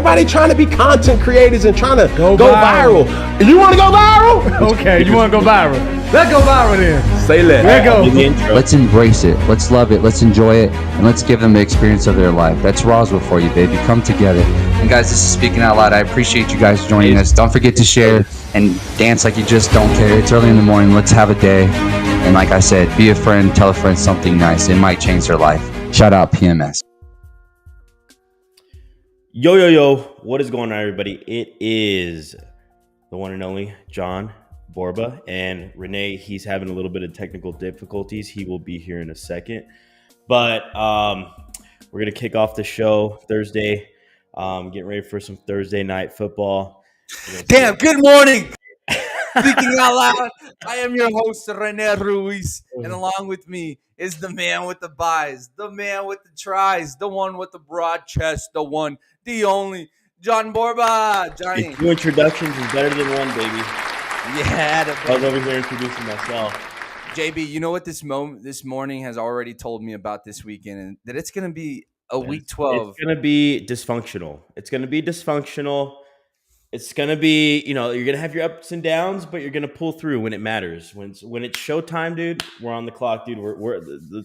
everybody trying to be content creators and trying to go viral. You want to go viral? Okay, you want to go viral. Let's go viral then. Say let. Let go. Let's embrace it. Let's love it. Let's enjoy it. And let's give them the experience of their life. That's Roswell for you, baby. Come together. And guys, this is Speaking Out Loud. I appreciate you guys joining us. Don't forget to share and dance like you just don't care. It's early in the morning. Let's have a day. And like I said, be a friend. Tell a friend something nice. It might change their life. Shout out PMS. Yo. What is going on, everybody? It is the one and only John Borba, and Rene, he's having a little bit of technical difficulties. He will be here in a second. But we're going to kick off the show Thursday, getting ready for some Thursday night football. Damn, good morning. Speaking Out Loud, I am your host, Rene Ruiz, and along with me is the man with the buys, the man with the tries, the one with the broad chest, the one, the only, John Borba. Johnny. Two introductions is better than one, baby. Yeah. I was over here introducing myself. JB, you know what this morning has already told me about this weekend, and that it's going to be week 12. It's going to be dysfunctional. It's going to be you're going to have your ups and downs, but you're going to pull through when it matters. When it's showtime, dude, we're on the clock, dude. We're the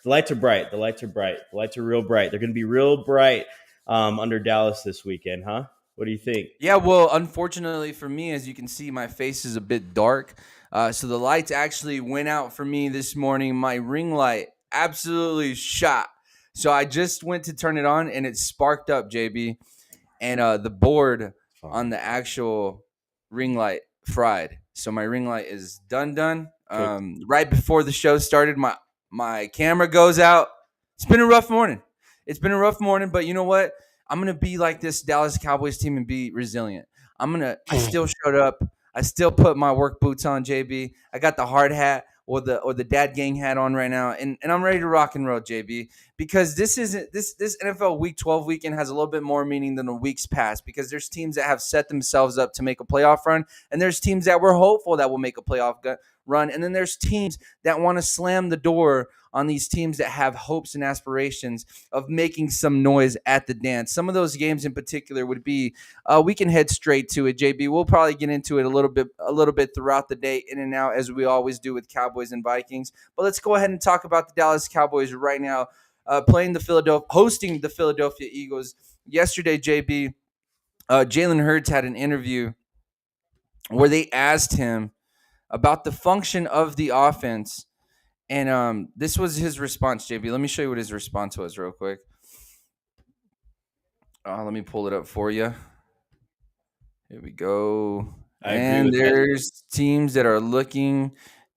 lights are bright. The lights are bright. The lights are real bright. They're going to be real bright under Dallas this weekend, huh? What do you think? Yeah, well, unfortunately for me, as you can see, my face is a bit dark. So the lights actually went out for me this morning. My ring light absolutely shot. So I just went to turn it on, and it sparked up, JB. And the board on the actual ring light fried. So my ring light is done. Right before the show started, my camera goes out. It's been a rough morning. But you know what? I'm going to be like this Dallas Cowboys team and be resilient. I still showed up. I still put my work boots on, JB. I got the hard hat or the dad gang hat on right now. And I'm ready to rock and roll, JB, because this NFL Week 12 weekend has a little bit more meaning than the weeks past, because there's teams that have set themselves up to make a playoff run, and there's teams that we're hopeful that will make a playoff run, and then there's teams that want to slam the door on these teams that have hopes and aspirations of making some noise at the dance. Some of those games in particular would be, we can head straight to it, JB. We'll probably get into it a little bit throughout the day, in and out, as we always do with Cowboys and Vikings. But let's go ahead and talk about the Dallas Cowboys right now, hosting the Philadelphia Eagles. Yesterday, JB, Jalen Hurts had an interview where they asked him about the function of the offense. And this was his response, JB. Let me show you what his response was real quick. Let me pull it up for you. Here we go. And there's teams that are looking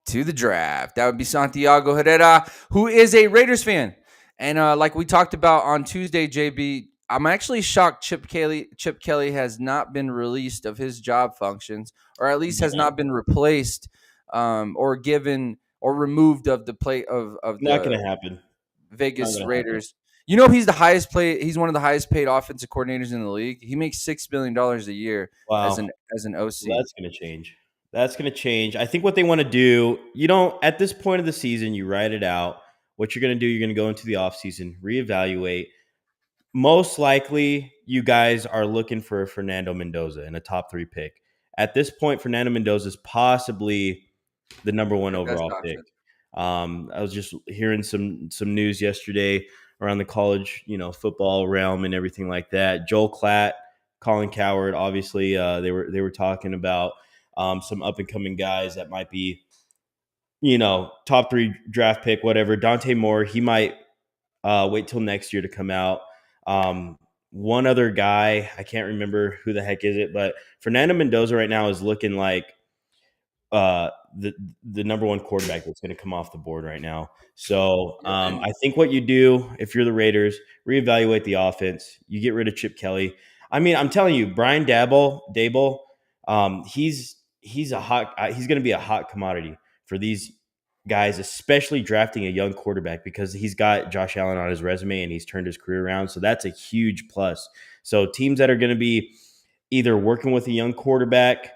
to the draft. That would be Santiago Herrera, who is a Raiders fan. And like we talked about on Tuesday, JB, I'm actually shocked Chip Kelly has not been released of his job functions, or at least has not been replaced or given or removed of the play of not going to happen. Vegas Raiders. Happen. You know, he's one of the highest paid offensive coordinators in the league. He makes $6 billion a year as an OC. Well, that's going to change. I think what they want to do, at this point of the season, you write it out. What you're going to do, you're going to go into the offseason, reevaluate. Most likely, you guys are looking for Fernando Mendoza in a top 3 pick. At this point, Fernando Mendoza is possibly the number 1 overall pick. I was just hearing some news yesterday around the college, football realm and everything like that. Joel Klatt, Colin Cowherd, obviously, they were talking about some up and coming guys that might be, top 3 draft pick, whatever. Dante Moore, he might wait till next year to come out. One other guy, I can't remember who the heck is it, but Fernando Mendoza right now is looking like the number 1 quarterback that's going to come off the board right now. So I think what you do, if you're the Raiders, reevaluate the offense. You get rid of Chip Kelly. I mean, I'm telling you, Brian Daboll, he's going to be a hot commodity for these guys, especially drafting a young quarterback, because he's got Josh Allen on his resume and he's turned his career around. So that's a huge plus. So teams that are going to be either working with a young quarterback,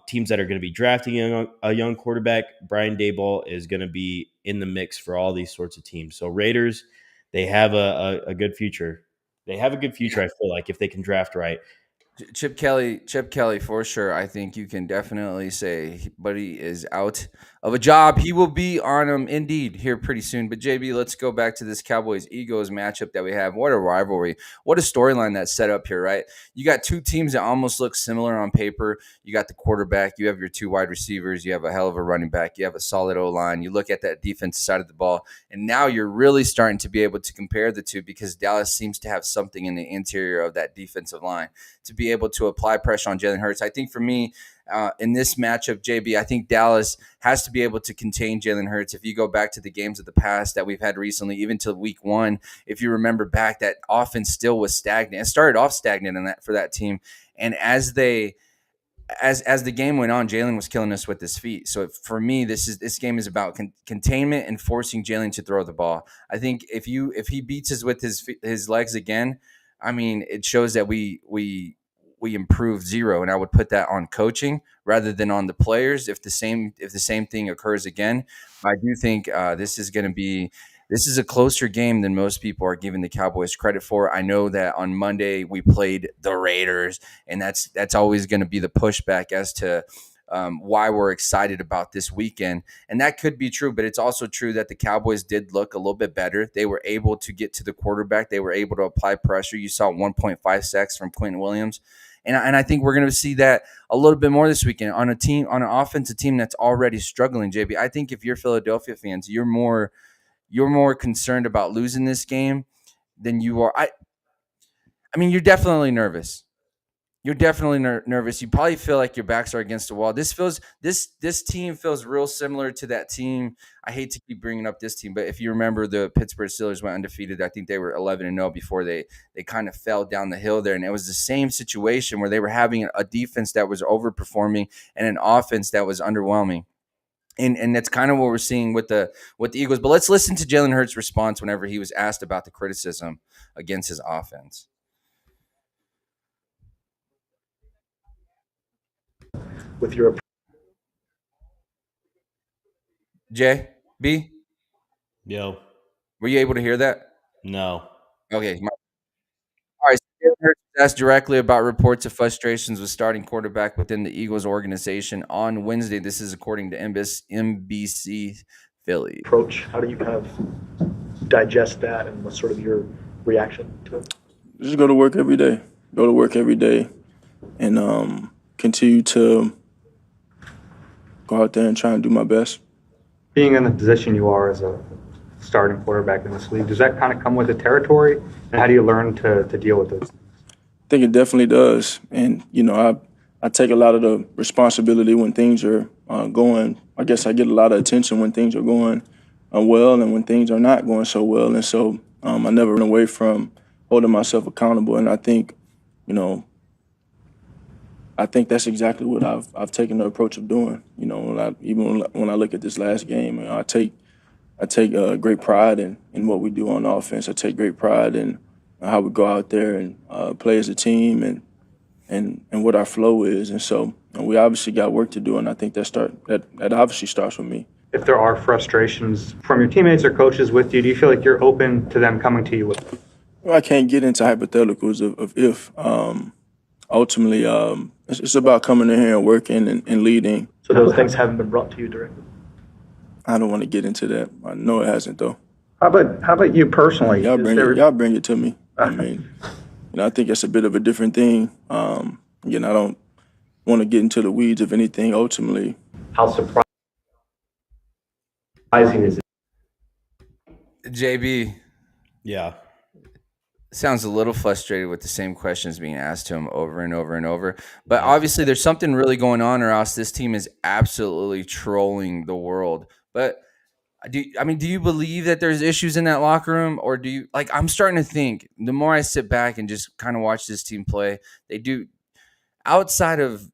teams that are going to be drafting a young quarterback, Brian Daboll is going to be in the mix for all these sorts of teams. So Raiders, they have a good future. They have a good future, I feel like, if they can draft right. Chip Kelly, for sure. I think you can definitely say Buddy is out of a job. He will be on him indeed here pretty soon. But JB, let's go back to this Cowboys Eagles matchup that we have. What a rivalry. What a storyline that's set up here, right? You got two teams that almost look similar on paper. You got the quarterback, you have your two wide receivers, you have a hell of a running back, you have a solid O-line. You look at that defensive side of the ball, and now you're really starting to be able to compare the two because Dallas seems to have something in the interior of that defensive line to be able to apply pressure on Jalen Hurts. I think for me, in this matchup, JB, I think Dallas has to be able to contain Jalen Hurts. If you go back to the games of the past that we've had recently, even to week 1, if you remember back, that offense still was stagnant. It started off stagnant in that for that team. And as the game went on, Jalen was killing us with his feet. So for me, this game is about containment and forcing Jalen to throw the ball. I think if he beats us with his legs again, I mean, it shows that we improved zero, and I would put that on coaching rather than on the players. If the same thing occurs again, I do think this is a closer game than most people are giving the Cowboys credit for. I know that on Monday we played the Raiders, and that's always going to be the pushback as to why we're excited about this weekend. And that could be true, but it's also true that the Cowboys did look a little bit better. They were able to get to the quarterback. They were able to apply pressure. You saw 1.5 sacks from Quentin Williams. And I think we're going to see that a little bit more this weekend on an offensive team that's already struggling, JB. I think if you're Philadelphia fans, you're more concerned about losing this game than you are. I mean, you're definitely nervous. You're definitely nervous. You probably feel like your backs are against the wall. This team feels real similar to that team. I hate to keep bringing up this team, but if you remember, the Pittsburgh Steelers went undefeated. I think they were 11-0 before they kind of fell down the hill there, and it was the same situation where they were having a defense that was overperforming and an offense that was underwhelming. And that's kind of what we're seeing with the Eagles. But let's listen to Jalen Hurts' response whenever he was asked about the criticism against his offense. With your Jay B, Yo, were you able to hear that? no. Okay. All right. So Jalen Hurts was asked directly about reports of frustrations with starting quarterback within the Eagles organization on Wednesday. This is according to NBC Philly. approach, how do you kind of digest that, and what's sort of your reaction to it? Just go to work every day. Go to work every day, and continue to go out there and try and do my best. Being in the position you are as a starting quarterback in this league, does that kind of come with the territory? And how do you learn to deal with it? I think it definitely does. And, I take a lot of the responsibility when things are going. I guess I get a lot of attention when things are going well and when things are not going so well. And so I never run away from holding myself accountable. And I think, that's exactly what I've taken the approach of doing. When I look at this last game, I take great pride in what we do on offense. I take great pride in how we go out there and play as a team and what our flow is. And so we obviously got work to do, and I think that obviously starts with me. If there are frustrations from your teammates or coaches with you, do you feel like you're open to them coming to you with it? Well, I can't get into hypotheticals of if. Ultimately, it's about coming in here and working and leading. So those things haven't been brought to you directly? I don't want to get into that. I know it hasn't, though. How about you personally? Y'all bring it to me. I mean, I think it's a bit of a different thing. Again, I don't want to get into the weeds of anything. Ultimately, How surprising is it? JB Yeah. sounds a little frustrated with the same questions being asked to him over and over and over. But obviously there's something really going on, or else this team is absolutely trolling the world. But do you believe that there's issues in that locker room, or do you I'm starting to think the more I sit back and just kind of watch this team play, they do outside of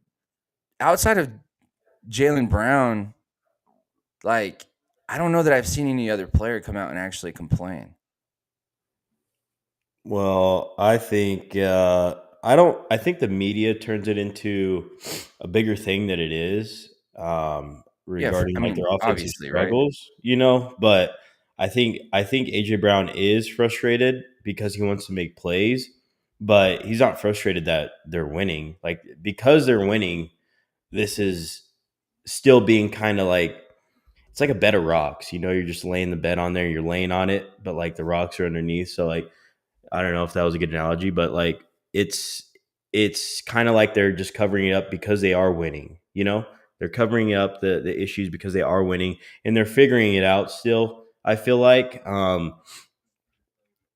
Jaylen Brown, I don't know that I've seen any other player come out and actually complain. Well, I think I think the media turns it into a bigger thing than it is regarding their offensive obviously, right? struggles, But I think AJ Brown is frustrated because he wants to make plays, but he's not frustrated that they're winning. Like, because they're winning, this is still being kind of like, it's like a bed of rocks. You're just laying the bed on there, you're laying on it, but like the rocks are underneath. So like, I don't know if that was a good analogy, but like it's kind of like they're just covering it up because they are winning. They're covering up the issues because they are winning, and they're figuring it out still. I feel like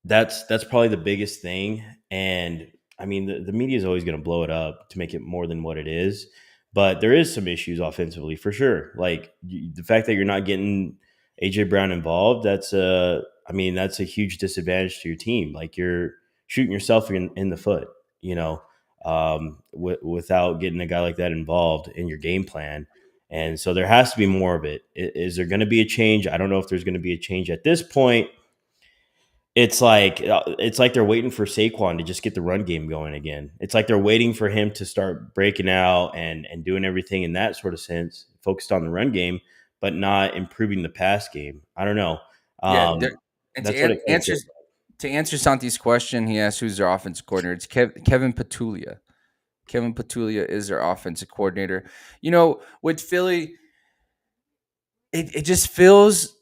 that's probably the biggest thing. And I mean, the media is always going to blow it up to make it more than what it is. But there is some issues offensively for sure. Like the fact that you're not getting AJ Brown involved, that's a huge disadvantage to your team. Like you're shooting yourself in the foot, without getting a guy like that involved in your game plan. And so there has to be more of it. Is there going to be a change? I don't know if there's going to be a change at this point. It's like they're waiting for Saquon to just get the run game going again. It's like they're waiting for him to start breaking out and doing everything in that sort of sense, focused on the run game, but not improving the pass game. I don't know. Yeah, and That's what it kind of feels like. to answer Santi's question, he asked who's their offensive coordinator. It's Kevin Petulia. Kevin Petulia is their offensive coordinator. With Philly, it just feels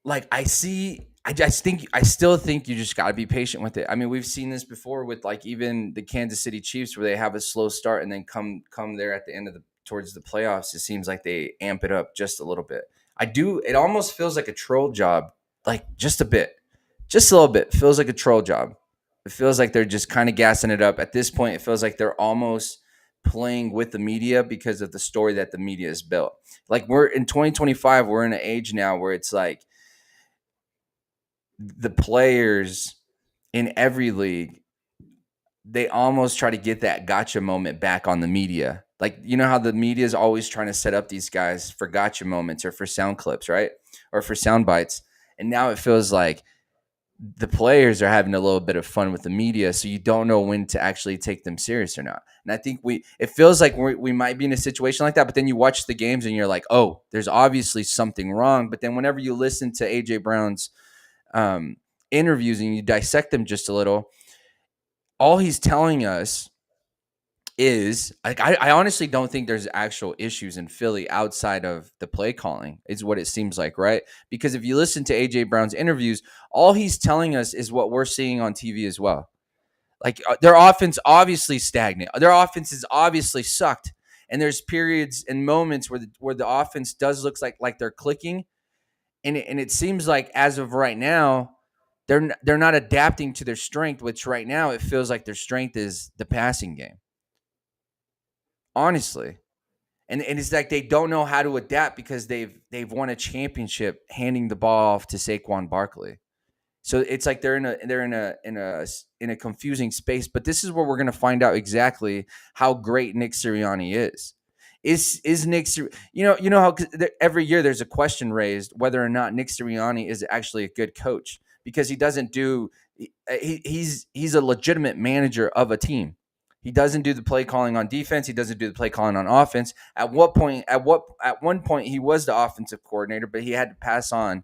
like I still think you just got to be patient with it. I mean, we've seen this before with like even the Kansas City Chiefs, where they have a slow start and then come there at the end of towards the playoffs. It seems like they amp it up just a little bit. It almost feels like a troll job, like just a little bit. Feels like a troll job. It feels like they're just kind of gassing it up. At this point, it feels like they're almost playing with the media because of the story that the media has built. Like we're in 2025, we're in an age now where it's like the players in every league, they almost try to get that gotcha moment back on the media. Like, how the media is always trying to set up these guys for gotcha moments or for sound clips, right? Or for sound bites. And now it feels like the players are having a little bit of fun with the media, so you don't know when to actually take them serious or not. And I think it feels like we might be in a situation like that, but then you watch the games and you're like, oh, there's obviously something wrong. But then whenever you listen to AJ Brown's interviews and you dissect them just a little, all he's telling us is like, I honestly don't think there's actual issues in Philly outside of the play calling, is what it seems like, right? Because if you listen to AJ Brown's interviews, all he's telling us is what we're seeing on TV as well. Like their offense obviously stagnant. Their offense is obviously sucked. And there's periods and moments where the offense does look like they're clicking. And it seems like as of right now, they're not adapting to their strength, which right now it feels like their strength is the passing game. Honestly. And it's like they don't know how to adapt because they've won a championship handing the ball off to Saquon Barkley. So it's like they're in a confusing space. But this is where we're going to find out exactly how great Nick Sirianni is. Is Nick, how every year there's a question raised whether or not Nick Sirianni is actually a good coach, because he doesn't do he's a legitimate manager of a team. He doesn't do the play calling on defense. He doesn't do the play calling on offense. At one point he was the offensive coordinator, but he had to pass on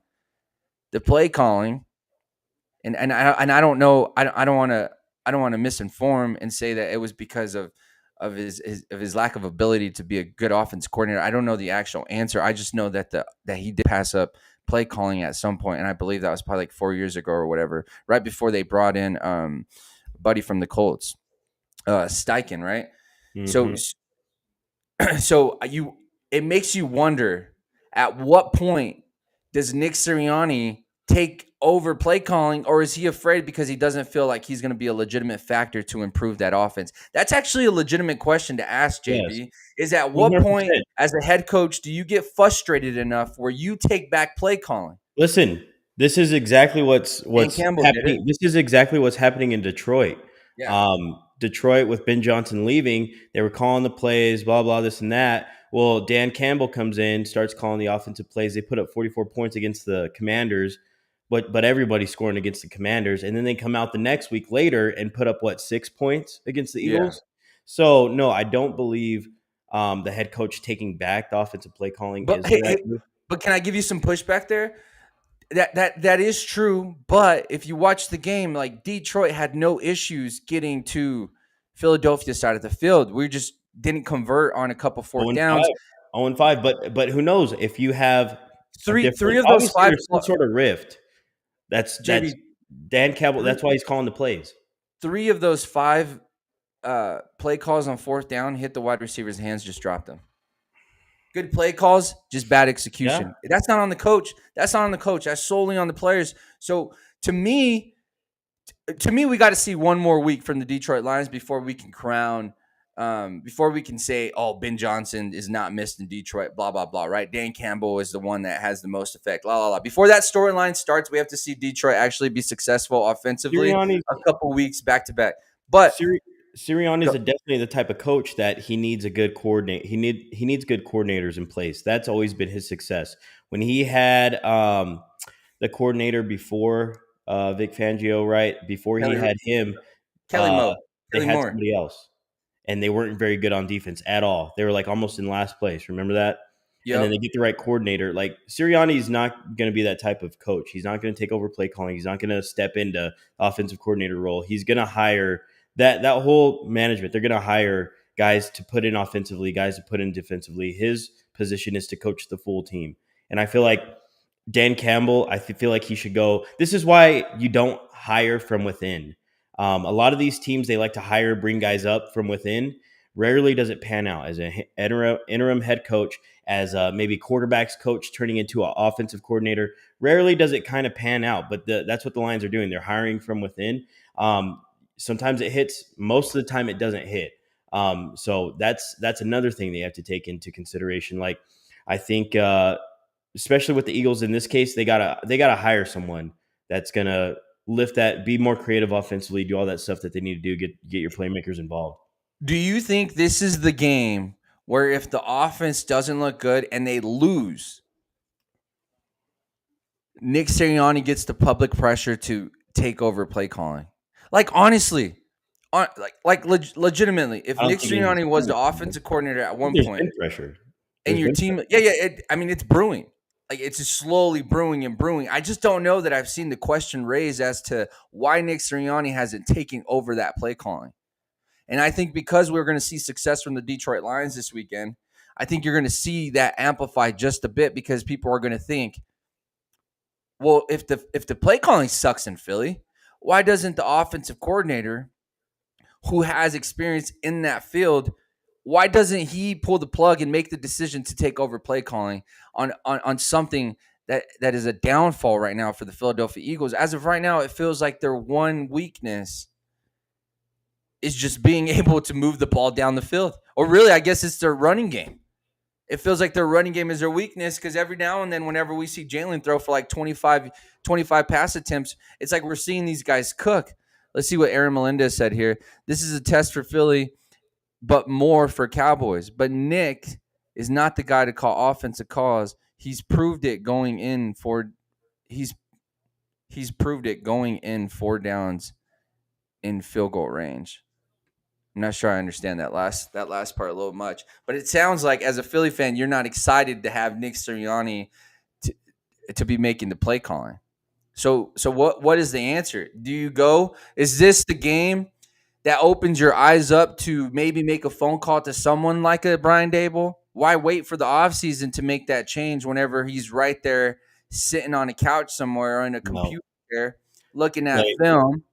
the play calling. And I don't know. I don't want to misinform and say that it was because of his lack of ability to be a good offense coordinator. I don't know the actual answer. I just know that he did pass up play calling at some point, and I believe that was probably like 4 years ago or whatever, right before they brought in buddy from the Colts, Steichen, right? Mm-hmm. So it makes you wonder, at what point does Nick Sirianni take over play calling, or is he afraid because he doesn't feel like he's going to be a legitimate factor to improve that offense? That's actually a legitimate question to ask, JB. Yes. Is at what 100%. Point as a head coach do you get frustrated enough where you take back play calling? Listen, this is exactly what's happening. This is exactly what's happening in Detroit. Yeah. Detroit, with Ben Johnson leaving, they were calling the plays, blah, blah, this and that. Well, Dan Campbell comes in, starts calling the offensive plays. They put up 44 points against the Commanders, but everybody's scoring against the Commanders. And then they come out the next week later and put up, 6 points against the Eagles? Yeah. So, no, I don't believe the head coach taking back the offensive play calling is the right move. But can I give you some pushback there? That is true, but if you watch the game, like Detroit had no issues getting to Philadelphia's side of the field. We just didn't convert on a couple 0 fourth and downs. 5. 0 and 5. But who knows if you have a Three different. of those Obviously, five, there's some sort of rift. That's JB. Dan Campbell. That's why he's calling the plays. 3 of those 5 play calls on fourth down hit the wide receiver's hands, just dropped them. Good play calls, just bad execution. Yeah. That's not on the coach. That's not on the coach. That's solely on the players. So to me, we got to see one more week from the Detroit Lions before we can before we can say, oh, Ben Johnson is not missed in Detroit, blah, blah, blah, right? Dan Campbell is the one that has the most effect, blah, blah, blah. Before that storyline starts, we have to see Detroit actually be successful offensively a couple weeks back to back. But Sirianni is definitely the type of coach that he needs a good coordinate. He needs good coordinators in place. That's always been his success. When he had the coordinator before Vic Fangio, right? Before he had him, Kelly they had Moore. somebody else, and they weren't very good on defense at all. They were like almost in last place. Remember that? Yep. And then they get the right coordinator. Like Sirianni is not going to be that type of coach. He's not going to take over play calling. He's not going to step into offensive coordinator role. He's going to hire that whole management. They're going to hire guys to put in offensively, guys to put in defensively. His position is to coach the full team. And I feel like Dan Campbell, I feel like he should go. This is why you don't hire from within. A lot of these teams, they like to bring guys up from within. Rarely does it pan out as an interim head coach, as maybe quarterbacks coach turning into an offensive coordinator. Rarely does it kind of pan out, but that's what the Lions are doing. They're hiring from within. Sometimes it hits. Most of the time, it doesn't hit. So that's another thing they have to take into consideration. Like, I think, especially with the Eagles in this case, they gotta hire someone that's gonna lift that, be more creative offensively, do all that stuff that they need to do, get your playmakers involved. Do you think this is the game where if the offense doesn't look good and they lose, Nick Sirianni gets the public pressure to take over play calling? Like, honestly, legitimately, if Nick Sirianni was the offensive coordinator at one point, pressure, and your team, it's brewing. Like, it's just slowly brewing and brewing. I just don't know that I've seen the question raised as to why Nick Sirianni hasn't taken over that play calling. And I think because we're going to see success from the Detroit Lions this weekend, I think you're going to see that amplified just a bit, because people are going to think, well, if the play calling sucks in Philly, why doesn't the offensive coordinator who has experience in that field, why doesn't he pull the plug and make the decision to take over play calling on something that is a downfall right now for the Philadelphia Eagles? As of right now, it feels like their one weakness is just being able to move the ball down the field. Or really, I guess it's their running game. It feels like their running game is their weakness, because every now and then whenever we see Jalen throw for like 25 pass attempts, it's like we're seeing these guys cook. Let's see what Aaron Melendez said here. This is a test for Philly, but more for Cowboys. But Nick is not the guy to call offensive calls. He's proved it going in he's proved it going in 4 downs in field goal range. I'm not sure I understand that last part a little much, but it sounds like as a Philly fan, you're not excited to have Nick Sirianni to be making the play calling. So what is the answer? Do you go? Is this the game that opens your eyes up to maybe make a phone call to someone like a Brian Daboll? Why wait for the offseason to make that change whenever he's right there sitting on a couch somewhere or in a computer chair looking at film?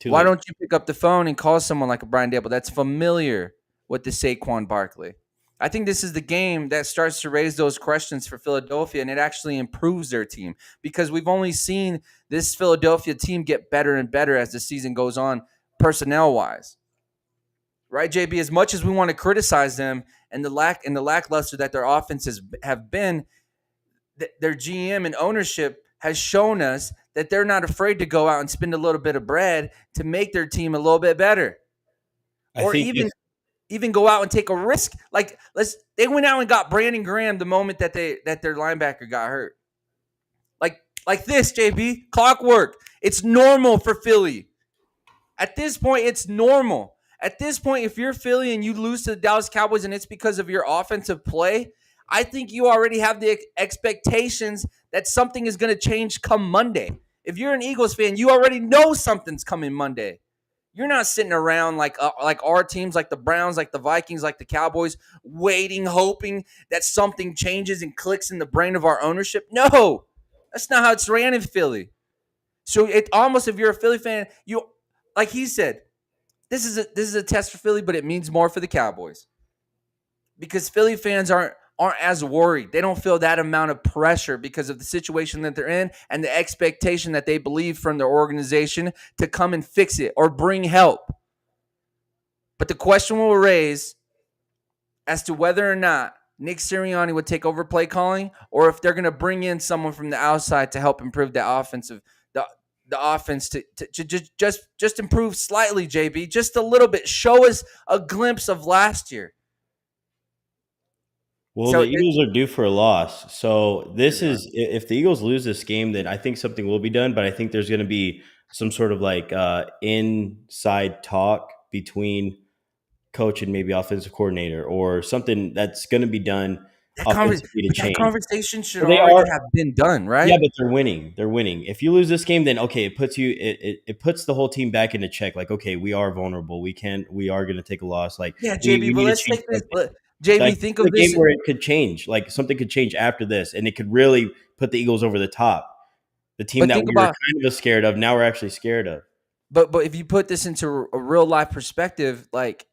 Why don't you pick up the phone and call someone like a Brian Daboll that's familiar with the Saquon Barkley? I think this is the game that starts to raise those questions for Philadelphia, and it actually improves their team, because we've only seen this Philadelphia team get better and better as the season goes on, personnel-wise. Right, JB? As much as we want to criticize them and the lackluster that their offenses have been, their GM and ownership has shown us that they're not afraid to go out and spend a little bit of bread to make their team a little bit better. Or even go out and take a risk. Like, they went out and got Brandon Graham the moment that their linebacker got hurt. Like this, JB, clockwork. It's normal for Philly. At this point, it's normal. At this point, if you're Philly and you lose to the Dallas Cowboys and it's because of your offensive play, I think you already have the expectations that something is going to change come Monday. If you're an Eagles fan, you already know something's coming Monday. You're not sitting around like our teams, like the Browns, like the Vikings, like the Cowboys, waiting, hoping that something changes and clicks in the brain of our ownership. No, that's not how it's ran in Philly. So it almost, if you're a Philly fan, you, like he said, this is a test for Philly, but it means more for the Cowboys because Philly fans aren't as worried. They don't feel that amount of pressure because of the situation that they're in and the expectation that they believe from their organization to come and fix it or bring help. But the question will raise as to whether or not Nick Sirianni would take over play calling or if they're going to bring in someone from the outside to help improve the offense to just improve slightly, JB, just a little bit. Show us a glimpse of last year. Well, the Eagles are due for a loss. So this is, if the Eagles lose this game, then I think something will be done. But I think there's going to be some sort of like inside talk between coach and maybe offensive coordinator or something that's going to be done offensively to change. That conversation should already have been done, right? Yeah, but they're winning. They're winning. If you lose this game, then okay, it puts you it puts the whole team back into check. Like, okay, we are vulnerable. We are going to take a loss. Like, yeah, JB, but let's take this. JB, like, think of this game where it could change. Like something could change after this, and it could really put the Eagles over the top. The team that we were kind of scared of, now we're actually scared of. But if you put this into a real life perspective, like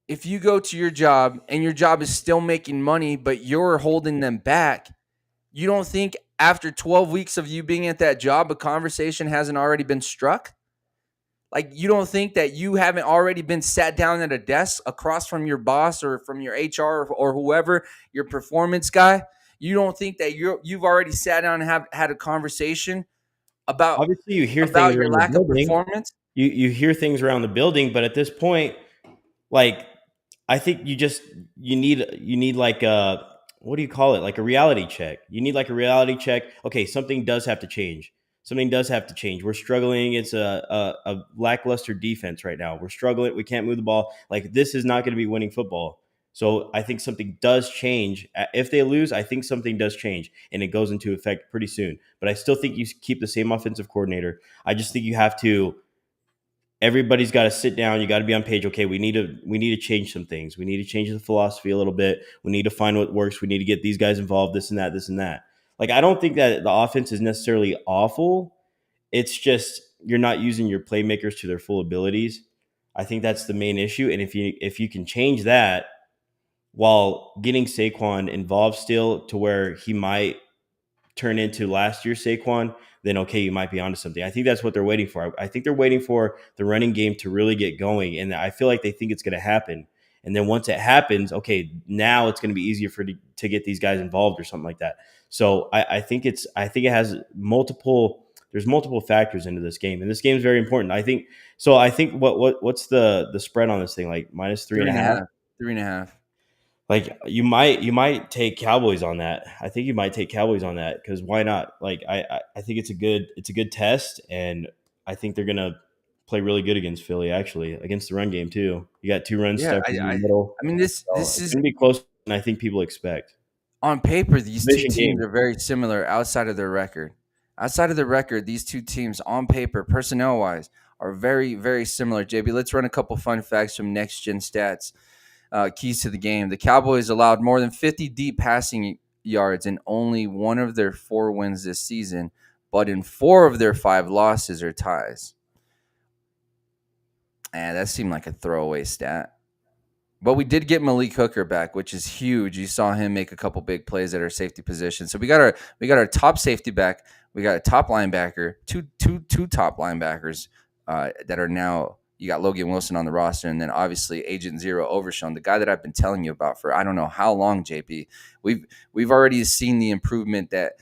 if you go to your job and your job is still making money, but you're holding them back, you don't think after 12 weeks of you being at that job, a conversation hasn't already been struck? Like, you don't think that you haven't already been sat down at a desk across from your boss or from your HR or whoever, your performance guy? You don't think that you've already sat down and have had a conversation about, obviously you hear about things your lack of performance? You hear things around the building, but at this point, like, I think you need like a, what do you call it? Like a reality check. You need like a reality check. Okay, something does have to change. Something does have to change. We're struggling. It's a lackluster defense right now. We're struggling. We can't move the ball. Like, this is not going to be winning football. So I think something does change. If they lose, I think something does change, and it goes into effect pretty soon. But I still think you keep the same offensive coordinator. I just think you have to. Everybody's got to sit down. You got to be on page. Okay, we need to change some things. We need to change the philosophy a little bit. We need to find what works. We need to get these guys involved. This and that. This and that. Like, I don't think that the offense is necessarily awful. It's just you're not using your playmakers to their full abilities. I think that's the main issue. And if you can change that while getting Saquon involved still to where he might turn into last year's Saquon, then okay, you might be onto something. I think that's what they're waiting for. I think they're waiting for the running game to really get going, and I feel like they think it's going to happen. And then once it happens, okay, now it's going to be easier to get these guys involved or something like that. So I think it has multiple. There's multiple factors into this game, and this game is very important. I think so. I think what's the spread on this thing? Like minus 3.5. 3.5. Like you might take Cowboys on that. I think you might take Cowboys on that because why not? Like I think it's a good test, and I think they're gonna play really good against Philly. Actually, against the run game too. You got two runs stuck in the middle. I mean, this is gonna be closer than I think people expect. On paper, these two teams are very similar outside of their record. Outside of the record, these two teams on paper, personnel-wise, are very, very similar. JB, let's run a couple fun facts from Next Gen Stats. Keys to the game. The Cowboys allowed more than 50 deep passing yards in only one of their 4 wins this season, but in 4 of their 5 losses or ties. And that seemed like a throwaway stat. But we did get Malik Hooker back, which is huge. You saw him make a couple big plays at our safety position. So we got our top safety back. We got a top linebacker, two top linebackers that are now. You got Logan Wilson on the roster, and then obviously Agent Zero Overshown, the guy that I've been telling you about for I don't know how long, JP. We've already seen the improvement that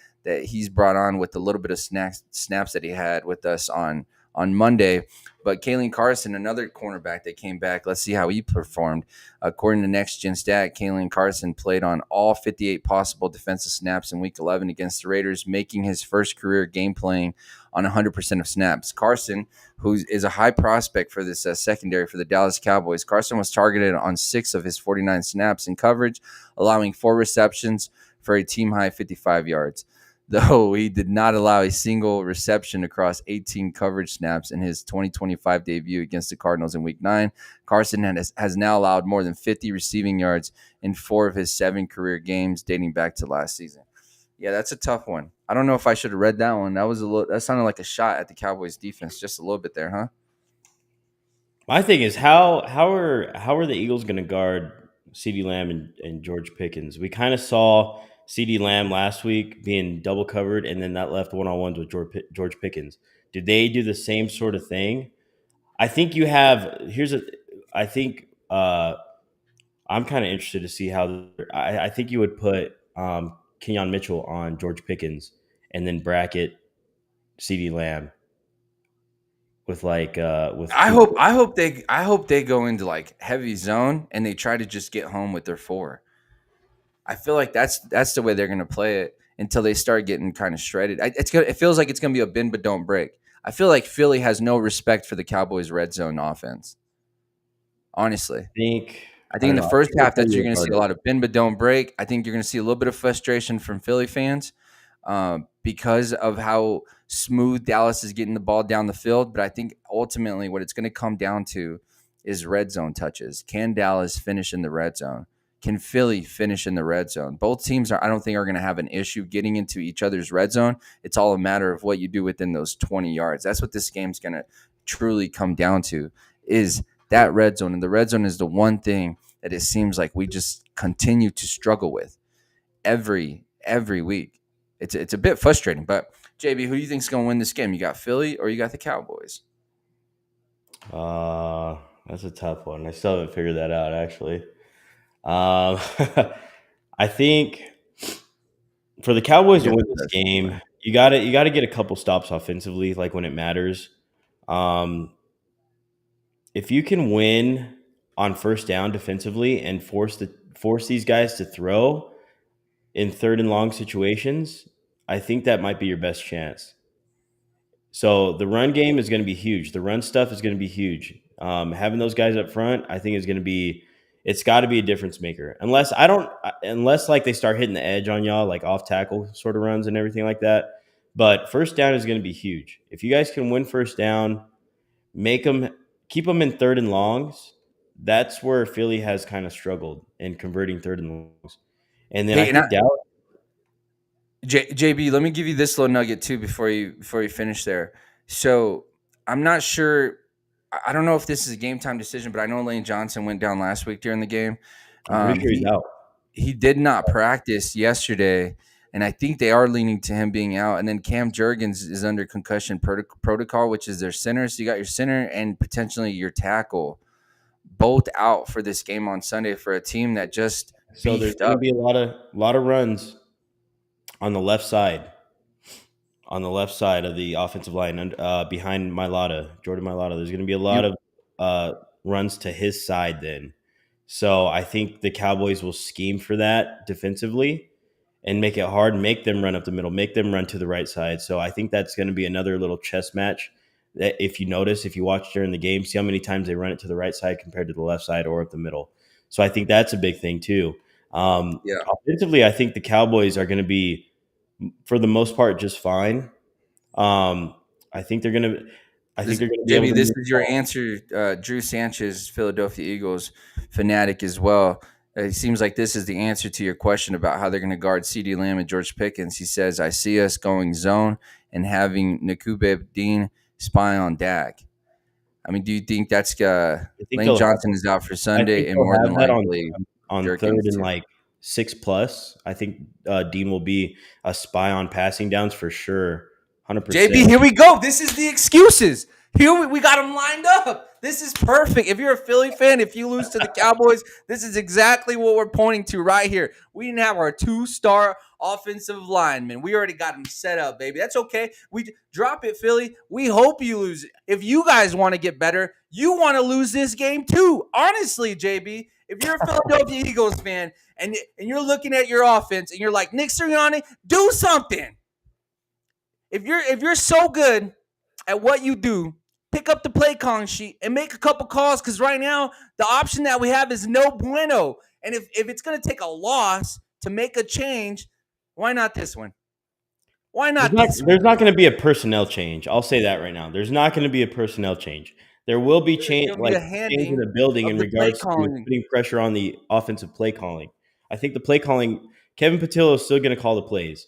he's brought on with the little bit of snaps that he had with us on on Monday. But Kalen Carson, another cornerback that came back, let's see how he performed. According to Next Gen Stat, Kalen Carson played on all 58 possible defensive snaps in Week 11 against the Raiders, making his first career game playing on 100% of snaps. Carson, who is a high prospect for this secondary for the Dallas Cowboys, Carson was targeted on 6 of his 49 snaps in coverage, allowing 4 receptions for a team-high 55 yards. Though he did not allow a single reception across 18 coverage snaps in his 2025 debut against the Cardinals in Week 9, Carson has now allowed more than 50 receiving yards in 4 of his 7 career games dating back to last season. Yeah, that's a tough one. I don't know if I should have read that one. That sounded like a shot at the Cowboys defense just a little bit there, huh? My thing is how are the Eagles going to guard CeeDee Lamb and George Pickens? We kind of saw CeeDee Lamb last week being double covered, and then that left one-on-ones with George Pickens. Do they do the same sort of thing? I think you have. I think I'm kind of interested to see how. I think you would put Kenyon Mitchell on George Pickens, and then bracket CeeDee Lamb with with. I hope they go into like heavy zone and they try to just get home with their 4. I feel like that's the way they're going to play it until they start getting kind of shredded. It feels like it's going to be a bend but don't break. I feel like Philly has no respect for the Cowboys' red zone offense. Honestly, I think in the first half that you're going to see a lot of bend but don't break. I think you're going to see a little bit of frustration from Philly fans because of how smooth Dallas is getting the ball down the field. But I think ultimately what it's going to come down to is red zone touches. Can Dallas finish in the red zone? Can Philly finish in the red zone? Both teams I don't think are going to have an issue getting into each other's red zone. It's all a matter of what you do within those 20 yards. That's what this game's going to truly come down to, is that red zone. And the red zone is the one thing that it seems like we just continue to struggle with every week. It's a bit frustrating. But JB, who do you think is going to win this game? You got Philly or you got the Cowboys? That's a tough one. I still haven't figured that out, actually. I think for the Cowboys to win this game, you got to get a couple stops offensively, like when it matters. If you can win on first down defensively and force these guys to throw in 3rd and long situations, I think that might be your best chance. So the run game is going to be huge. The run stuff is going to be huge. Having those guys up front, I think, is going to be. It's got to be a difference maker. Unless like they start hitting the edge on y'all, like off tackle sort of runs and everything like that. But first down is going to be huge. If you guys can win first down, keep them in 3rd and longs. That's where Philly has kind of struggled in converting 3rd and longs. And then JB, let me give you this little nugget too before you finish there. So I'm not sure. I don't know if this is a game time decision, but I know Lane Johnson went down last week during the game. I'm pretty sure he's out. He did not practice yesterday, and I think they are leaning to him being out. And then Cam Jurgens is under concussion protocol, which is their center. So you got your center and potentially your tackle both out for this game on Sunday for a team that just so there's going to be a lot of runs on the left side. On the left side of the offensive line, behind Jordan Mailata, there's going to be a lot of runs to his side then. So I think the Cowboys will scheme for that defensively and make it hard, make them run up the middle, make them run to the right side. So I think that's going to be another little chess match that if you watch during the game, see how many times they run it to the right side compared to the left side or up the middle. So I think that's a big thing too. Offensively, I think the Cowboys are going to be, for the most part, just fine. I think they're gonna. Jimmy, this is your answer. Drew Sanchez, Philadelphia Eagles fanatic as well. It seems like this is the answer to your question about how they're going to guard CeeDee Lamb and George Pickens. He says, "I see us going zone and having N'Keal Dean spy on Dak." I mean, do you think that's Lane Johnson is out for Sunday and more than likely on 3rd and 6+? I think Dean will be a spy on passing downs for sure. 100%. JB, here we go. This is the excuses. Here we got them lined up. This is perfect. If you're a Philly fan, if you lose to the Cowboys, this is exactly what we're pointing to right here. We didn't have our 2-star offensive lineman. We already got him set up, baby. That's okay. We drop it, Philly. We hope you lose. If you guys want to get better, you want to lose this game too. Honestly, JB, if you're a Philadelphia Eagles fan and you're looking at your offense and you're like, Nick Sirianni, do something. If you're so good at what you do, pick up the play calling sheet and make a couple calls, because right now the option that we have is no bueno. And if it's going to take a loss to make a change, why not this one? Why not this one? There's not going to be a personnel change. I'll say that right now. There's not going to be a personnel change. There will be change in the building in regards to putting pressure on the offensive play calling. I think the play calling, Kevin Patillo is still going to call the plays.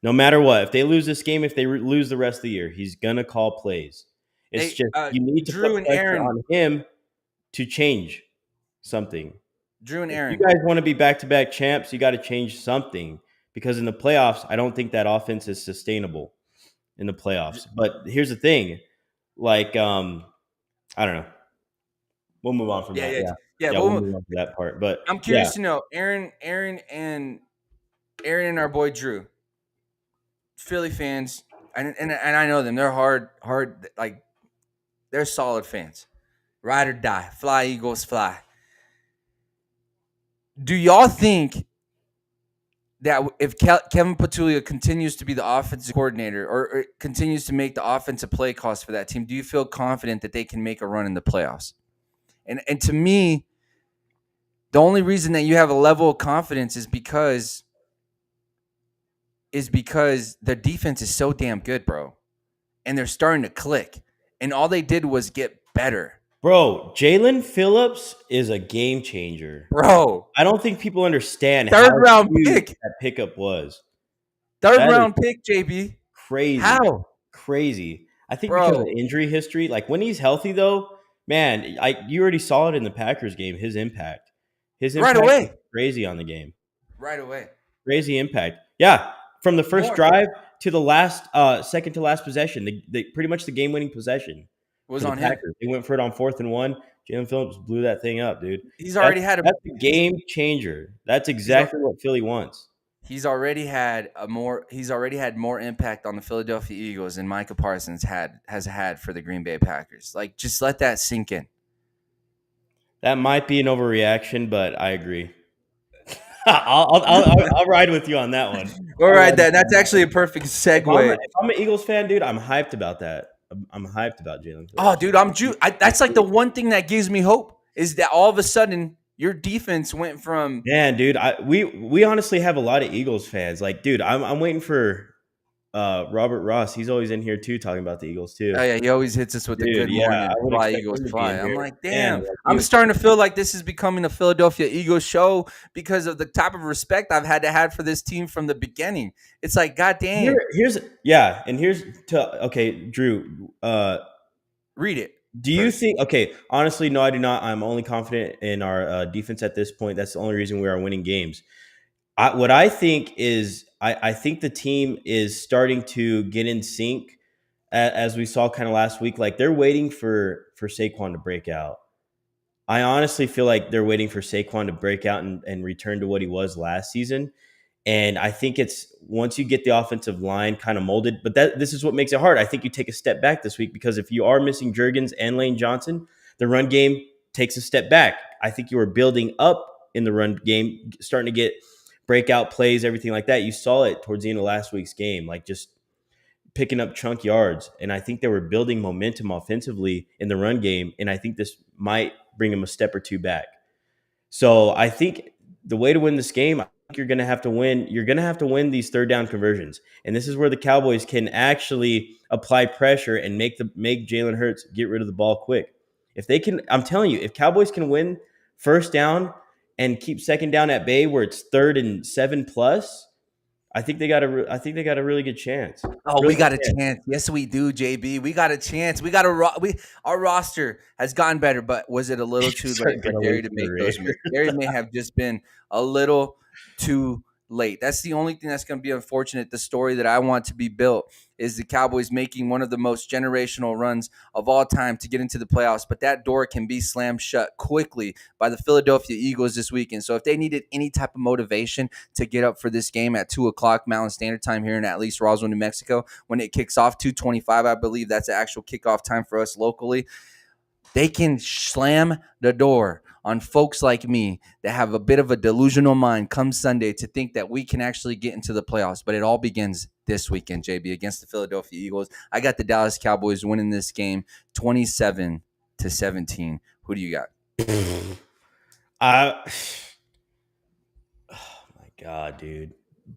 No matter what. If they lose this game, if they lose the rest of the year, he's going to call plays. It's just you need to put pressure on him to change something. Drew and Aaron. If you guys want to be back-to-back champs, you got to change something, because in the playoffs, I don't think that offense is sustainable in the playoffs. But here's the thing. Like, I don't know. We'll move on from that. Yeah, we'll move on to that part. But I'm curious to know, Aaron and our boy Drew, Philly fans, and I know them. They're hard, like they're solid fans. Ride or die. Fly, Eagles, fly. Do y'all think that if Kevin Patillo continues to be the offensive coordinator or continues to make the offensive play calls for that team, do you feel confident that they can make a run in the playoffs? And to me, the only reason that you have a level of confidence is because their defense is so damn good, bro. And they're starting to click. And all they did was get better. Bro, Jalen Phillips is a game changer. Bro. I don't think people understand how round pick that pickup was. Third round pick, JB. Crazy. How? Crazy. I think because of injury history. Like, when he's healthy, though, man, you already saw it in the Packers game, his impact. Right away. Was crazy on the game. Right away. Crazy impact. Yeah, from the first drive to the last second to last possession, pretty much the game-winning possession was on him. They went for it on 4th and 1. Jalen Phillips blew that thing up, dude. That's a game changer. That's exactly what Philly wants. He's already had more impact on the Philadelphia Eagles than Micah Parsons has had for the Green Bay Packers. Like, just let that sink in. That might be an overreaction, but I agree. I'll ride with you on that one. We'll ride that. That's actually a perfect segue. If I'm an Eagles fan, dude, I'm hyped about that. I'm hyped about Jalen Phillips. Oh, dude, that's like the one thing that gives me hope is that all of a sudden your defense went from. Man, dude, we honestly have a lot of Eagles fans. Like, dude, I'm waiting for Robert Ross. He's always in here too, talking about the Eagles too. Oh yeah, he always hits us with the good morning. Fly, Eagles, fly. I'm like, damn. I'm starting to feel like this is becoming a Philadelphia Eagles show because of the type of respect I've had to have for this team from the beginning. It's like, goddamn. Here's Drew. Read it. Do you think? Okay, honestly, no, I do not. I'm only confident in our defense at this point. That's the only reason we are winning games. What I think is, I think the team is starting to get in sync, as we saw kind of last week. Like, they're waiting for Saquon to break out. I honestly feel like they're waiting for Saquon to break out and return to what he was last season. And I think it's once you get the offensive line kind of molded, but this is what makes it hard. I think you take a step back this week because if you are missing Juergens and Lane Johnson, the run game takes a step back. I think you were building up in the run game, starting to get breakout plays, everything like that. You saw it towards the end of last week's game, like just picking up chunk yards. And I think they were building momentum offensively in the run game. And I think this might bring them a step or two back. So I think the way to win this game, I think you're going to have to win. You're going to have to win these third down conversions. And this is where the Cowboys can actually apply pressure and make Jalen Hurts get rid of the ball quick. If they can, I'm telling you, if Cowboys can win first down and keep second down at bay where it's 3rd and 7+, I think they got a really good chance. Oh, we got a chance. Yes, we do, JB. We got a chance. Our roster has gotten better, but was it a little too late for Gary to make those mistakes? Gary may have just been a little too late. That's the only thing that's going to be unfortunate. The story that I want to be built is the Cowboys making one of the most generational runs of all time to get into the playoffs. But that door can be slammed shut quickly by the Philadelphia Eagles this weekend. So if they needed any type of motivation to get up for this game at 2 o'clock Mountain Standard Time here in at least Roswell, New Mexico, when it kicks off 2:25, I believe that's the actual kickoff time for us locally, they can slam the door on folks like me that have a bit of a delusional mind come Sunday to think that we can actually get into the playoffs. But it all begins this weekend, JB, against the Philadelphia Eagles. I got the Dallas Cowboys winning this game 27-17. Who do you got? Oh my God, dude.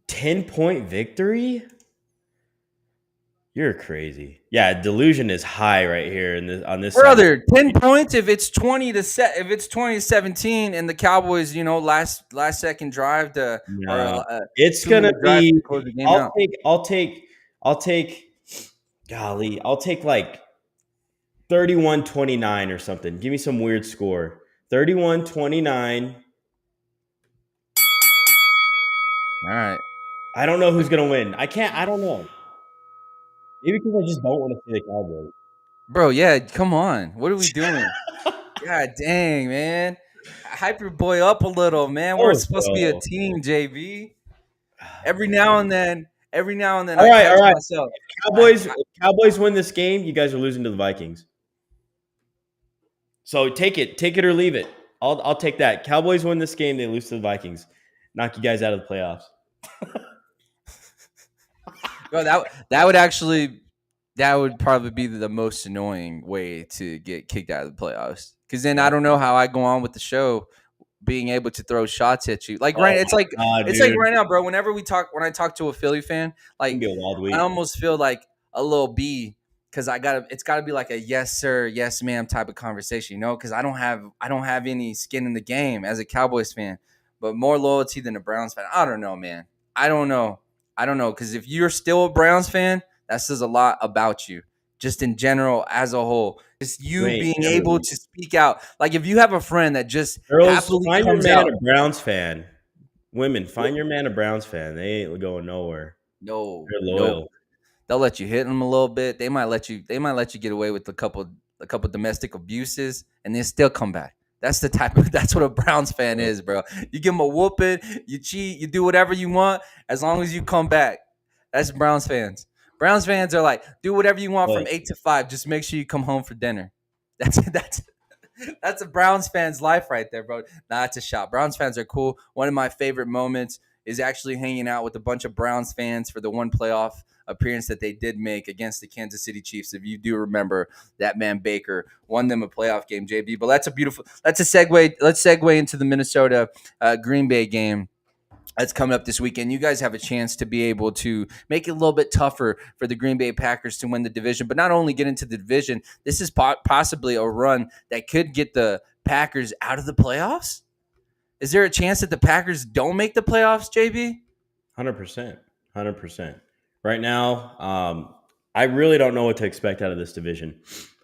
10-point victory? You're crazy. Yeah, delusion is high right here on this brother. 10 points if it's 20-17 and the Cowboys, last second drive to. It's gonna be. I'll take. Golly, I'll take like 31-29 or something. Give me some weird score. 31-29. All right. I don't know who's gonna win. I don't know. Maybe because I just don't want to see the Cowboys. Bro, yeah, come on. What are we doing? God dang, man. Hype your boy up a little, man. We're supposed to be a team, JB. Every now and then, all right. myself. If Cowboys win this game, you guys are losing to the Vikings. So take it or leave it. I'll take that. Cowboys win this game, they lose to the Vikings. Knock you guys out of the playoffs. Bro, that would probably be the most annoying way to get kicked out of the playoffs. Because then I don't know how I go on with the show, being able to throw shots at you. Like it's like right now, bro. When I talk to a Philly fan, like I almost feel like a little B because it's gotta be like a yes sir, yes ma'am type of conversation, because I don't have any skin in the game as a Cowboys fan, but more loyalty than a Browns fan. I don't know, man. I don't know. Because if you're still a Browns fan, that says a lot about you, just in general as a whole. Just you being able to speak out. Like if you have a friend that just happily find comes your man out. a Browns fan. Women, find your man a Browns fan. They ain't going nowhere. No, they're loyal. No. They'll let you hit them a little bit. They might let you get away with a couple domestic abuses, and then still come back. That's what a Browns fan is, bro. You give them a whooping, you cheat, you do whatever you want, as long as you come back. That's Browns fans. Browns fans are like, do whatever you want from 8 to 5. Just make sure you come home for dinner. That's a Browns fan's life right there, bro. Nah, it's a shot. Browns fans are cool. One of my favorite moments is actually hanging out with a bunch of Browns fans for the one playoff appearance that they did make against the Kansas City Chiefs. If you do remember, that man Baker won them a playoff game, JB. But that's a segue. Let's segue into the Minnesota Green Bay game that's coming up this weekend. You guys have a chance to be able to make it a little bit tougher for the Green Bay Packers to win the division, but not only get into the division, this is possibly a run that could get the Packers out of the playoffs. Is there a chance that the Packers don't make the playoffs, JB? 100%. Right now, I really don't know what to expect out of this division.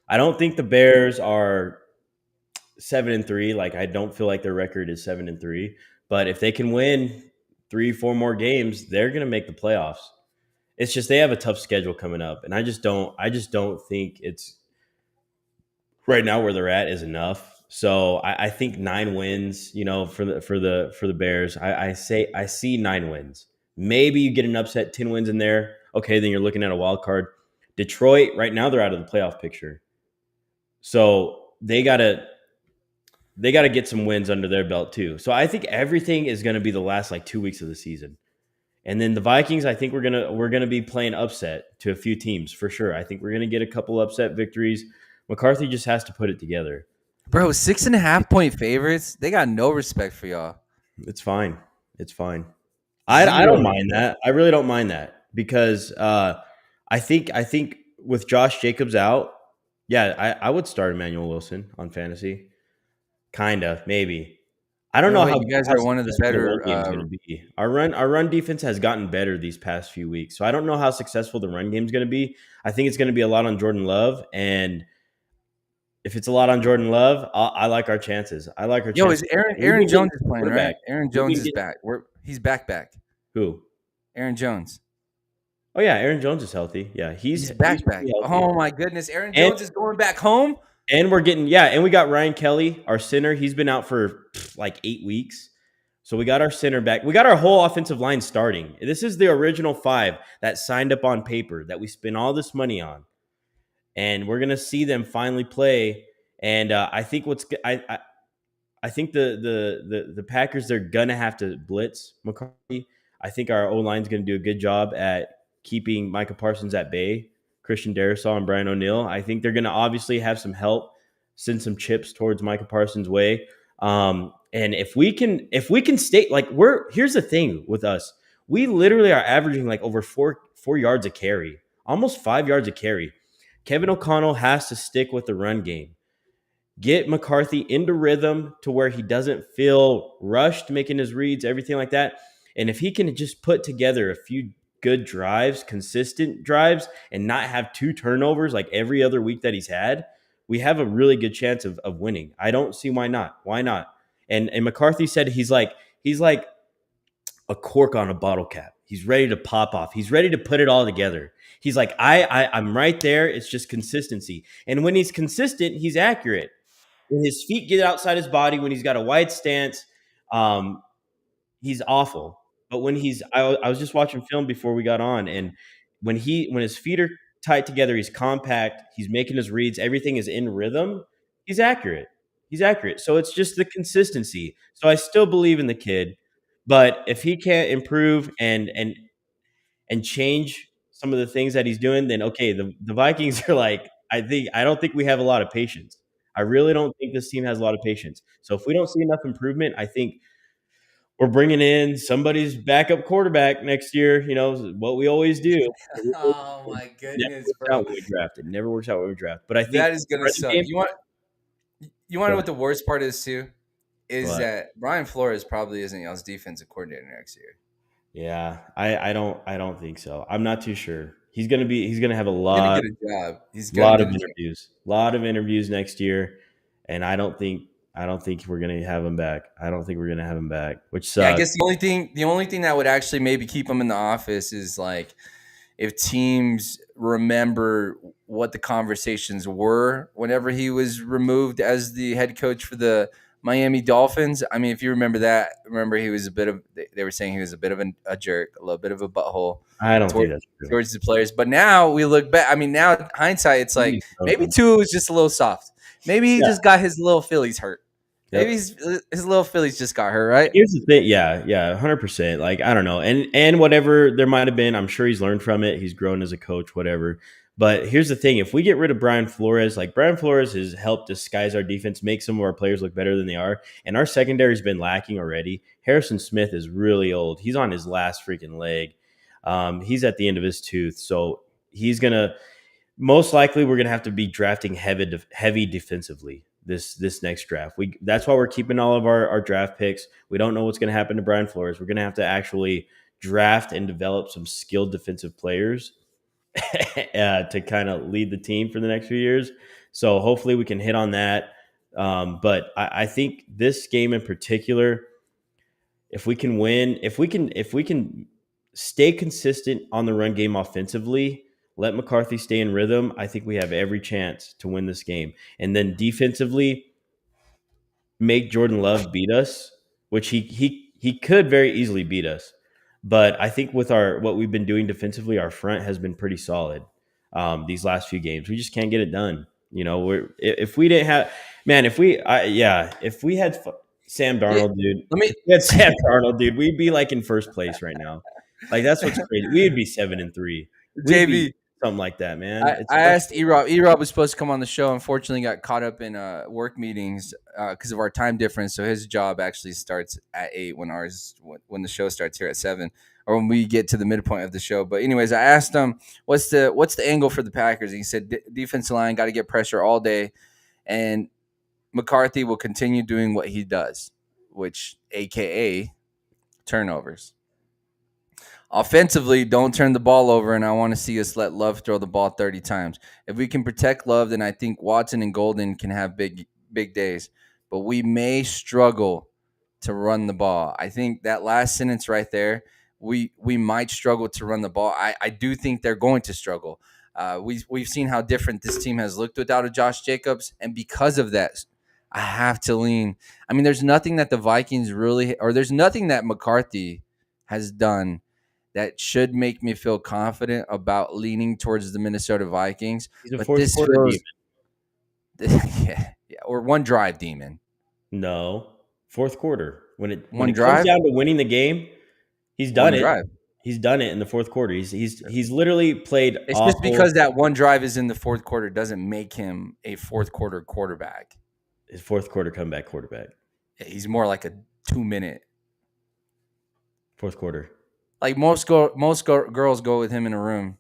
I don't think the Bears are 7-3. Like, I don't feel like their record is 7-3. But if they can win 3-4 more games, they're going to make the playoffs. It's just they have a tough schedule coming up, and I just don't think it's right now where they're at is enough. So I think 9 wins, for the Bears. I see 9 wins. Maybe you get an upset, 10 wins in there. Okay, then you're looking at a wild card. Detroit, right now they're out of the playoff picture. So they gotta get some wins under their belt too. So I think everything is gonna be the last 2 weeks of the season. And then the Vikings, I think we're gonna be playing upset to a few teams for sure. I think we're gonna get a couple upset victories. McCarthy just has to put it together. Bro, 6.5-point favorites. They got no respect for y'all. It's fine. I don't mind that. I really don't mind that because I think with Josh Jacobs out, I would start Emmanuel Wilson on fantasy. Kinda, maybe. I don't know how you guys are one of the better. Going to be. Our run defense has gotten better these past few weeks, so I don't know how successful the run game is going to be. I think it's going to be a lot on Jordan Love, and if it's a lot on Jordan Love, I like our chances. Is Aaron Jones is playing, right? Aaron Jones is back. He's back. Who? Aaron Jones. Oh yeah, Aaron Jones is healthy. Yeah, He's he's back. pretty healthy. Oh my goodness, Aaron And Jones is going back home. and we're getting and we got Ryan Kelly, our center. He's been out for like 8 weeks. So we got our center back. We got our whole offensive line starting. This is the original 5 that signed up on paper that we spent all this money on. And we're going to see them finally play. And I think I think the Packers, they're gonna have to blitz McCarthy. I think our O line's gonna do a good job at keeping Micah Parsons at bay, Christian Darrisaw and Brian O'Neill. I think they're gonna obviously have some help, send some chips towards Micah Parsons' way. And if we can stay like here's the thing with us, we literally are averaging like over 4 yards a carry, almost 5 yards a carry. Kevin O'Connell has to stick with the run game. Get McCarthy into rhythm to where he doesn't feel rushed making his reads, everything like that. And if he can just put together a few good drives, consistent drives, and not have 2 turnovers like every other week that he's had, we have a really good chance of winning. I don't see why not. Why not? And McCarthy said he's like a cork on a bottle cap. He's ready to pop off. He's ready to put it all together. He's like, I'm right there. It's just consistency. And when he's consistent, he's accurate. When his feet get outside his body, when he's got a wide stance, he's awful. But when I was just watching film before we got on, and when his feet are tight together, he's compact, he's making his reads, everything is in rhythm, he's accurate. He's accurate. So it's just the consistency. So I still believe in the kid, but if he can't improve and change some of the things that he's doing, then okay, the Vikings are like, I don't think we have a lot of patience. I really don't think this team has a lot of patience. So if we don't see enough improvement, I think we're bringing in somebody's backup quarterback next year. You know what we always do. Oh my Never goodness, works bro. out when we draft. It never works out when we draft. But I think That is gonna running suck. game- You want to know what the worst part is too? Is What? that Brian Flores probably isn't y'all's defensive coordinator next year. Yeah, I don't think so. I'm not too sure. He's gonna have a He's lot gonna get a job. He's gonna lot get of a job. interviews. A lot of interviews next year. And I don't think we're gonna have him back. I don't think we're gonna have him back, which sucks. Yeah, I guess the only thing that would actually maybe keep him in the office is like if teams remember what the conversations were whenever he was removed as the head coach for the Miami Dolphins. I mean, if you remember that, he was they were saying he was a bit of a jerk, a little bit of a butthole I don't think that's true. towards the players. But now we look back. I mean, now hindsight, it's like maybe Tua was just a little soft. Maybe he just got his little Phillies hurt. Maybe his little Phillies just got hurt, right? Here's the thing, 100%. Like I don't know, and whatever there might have been, I'm sure he's learned from it. He's grown as a coach, whatever. But here's the thing: if we get rid of Brian Flores, like Brian Flores has helped disguise our defense, make some of our players look better than they are, and our secondary's been lacking already. Harrison Smith is really old; he's on his last freaking leg. He's at the end of his tooth, so he's gonna most likely we're gonna have to be drafting heavy defensively this next draft. That's why we're keeping all of our draft picks. We don't know what's going to happen to Brian Flores. We're going to have to actually draft and develop some skilled defensive players to kind of lead the team for the next few years. So hopefully we can hit on that. But I think this game in particular, if we can win, if we can stay consistent on the run game offensively, let McCarthy stay in rhythm, I think we have every chance to win this game. And then defensively, make Jordan Love beat us, which he could very easily beat us. But I think with what we've been doing defensively, our front has been pretty solid these last few games. We just can't get it done. You know, if we didn't have, man, if we had Sam Darnold, dude, if we had Sam Darnold, dude, we'd be like in first place right now. Like that's what's crazy. We'd be 7-3. JV. Something like that, man. I asked E-Rob. E-Rob was supposed to come on the show. Unfortunately, got caught up in work meetings because of our time difference. So his job actually starts at 8 when the show starts here at 7, or when we get to the midpoint of the show. But anyways, I asked him what's the angle for the Packers. And he said defensive line got to get pressure all day, and McCarthy will continue doing what he does, which AKA turnovers. Offensively, don't turn the ball over, and I want to see us let Love throw the ball 30 times. If we can protect Love, then I think Watson and Golden can have big days. But we may struggle to run the ball. I think that last sentence right there we might struggle to run the ball. I do think they're going to struggle. We've seen how different this team has looked without a Josh Jacobs, and because of that, I have to lean. I mean, there's nothing that the Vikings really, or there's nothing that McCarthy has done that should make me feel confident about leaning towards the Minnesota Vikings. He's a But fourth this quarter feels, demon. yeah, or one drive demon. No, fourth quarter. When it One comes drive? down to winning the game, he's done One it. drive. He's done it in the fourth quarter. He's literally played It's awful. just because that one drive is in the fourth quarter doesn't make him a fourth quarter quarterback. His fourth quarter comeback quarterback. He's more like a 2-minute. Fourth quarter. Like most girls go with him in a room.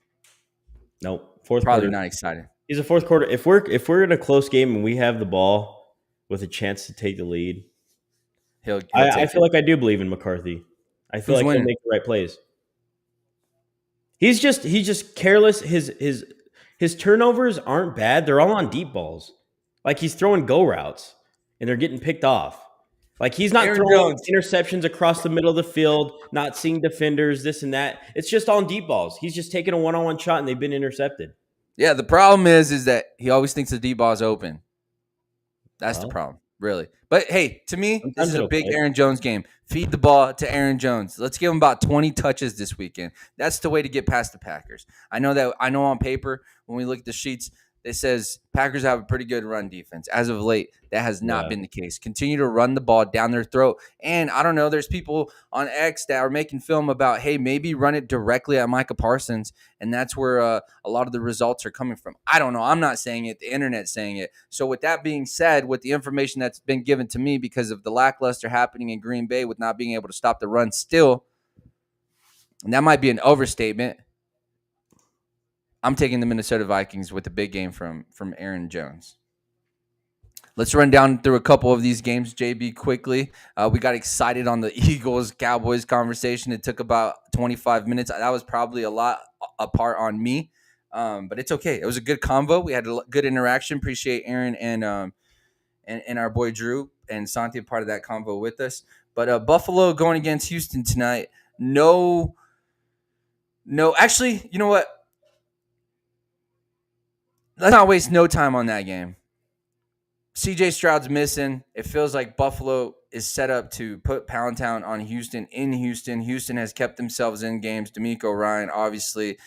Nope. Fourth Probably quarter. not excited. He's a fourth quarter. If we're in a close game and we have the ball with a chance to take the lead, He'll I take feel it. like I do believe in McCarthy. I feel Who's like winning? he'll make the right plays. He's just careless. His turnovers aren't bad. They're all on deep balls. Like he's throwing go routes and they're getting picked off. Like he's not Aaron throwing Jones. interceptions across the middle of the field, not seeing defenders, this and that. It's just on deep balls. He's just taking a one-on-one shot and they've been intercepted. Yeah, the problem is that he always thinks the deep ball is open. That's the Well, problem, really. But hey, to me, this sometimes is a it'll big play. Aaron Jones game. Feed the ball to Aaron Jones. Let's give him about 20 touches this weekend. That's the way to get past the Packers. I know on paper, when we look at the sheets, it says Packers have a pretty good run defense. As of late, that has not Yeah. been the case. Continue to run the ball down their throat. And I don't know, there's people on X that are making film about, hey, maybe run it directly at Micah Parsons, and that's where a lot of the results are coming from. I don't know. I'm not saying it. The internet's saying it. So with that being said, with the information that's been given to me because of the lackluster happening in Green Bay with not being able to stop the run still, and that might be an overstatement, I'm taking the Minnesota Vikings with a big game from Aaron Jones. Let's run down through a couple of these games, JB, quickly. We got excited on the Eagles-Cowboys conversation. It took about 25 minutes. That was probably a lot apart on me, but it's okay. It was a good convo. We had a good interaction. Appreciate Aaron and our boy Drew and Santi, a part of that convo with us. But Buffalo going against Houston tonight. No, actually, you know what? Let's not waste no time on that game. CJ Stroud's missing. It feels like Buffalo is set up to put Pound Town on Houston in Houston. Houston has kept themselves in games. D'Amico Ryan, obviously,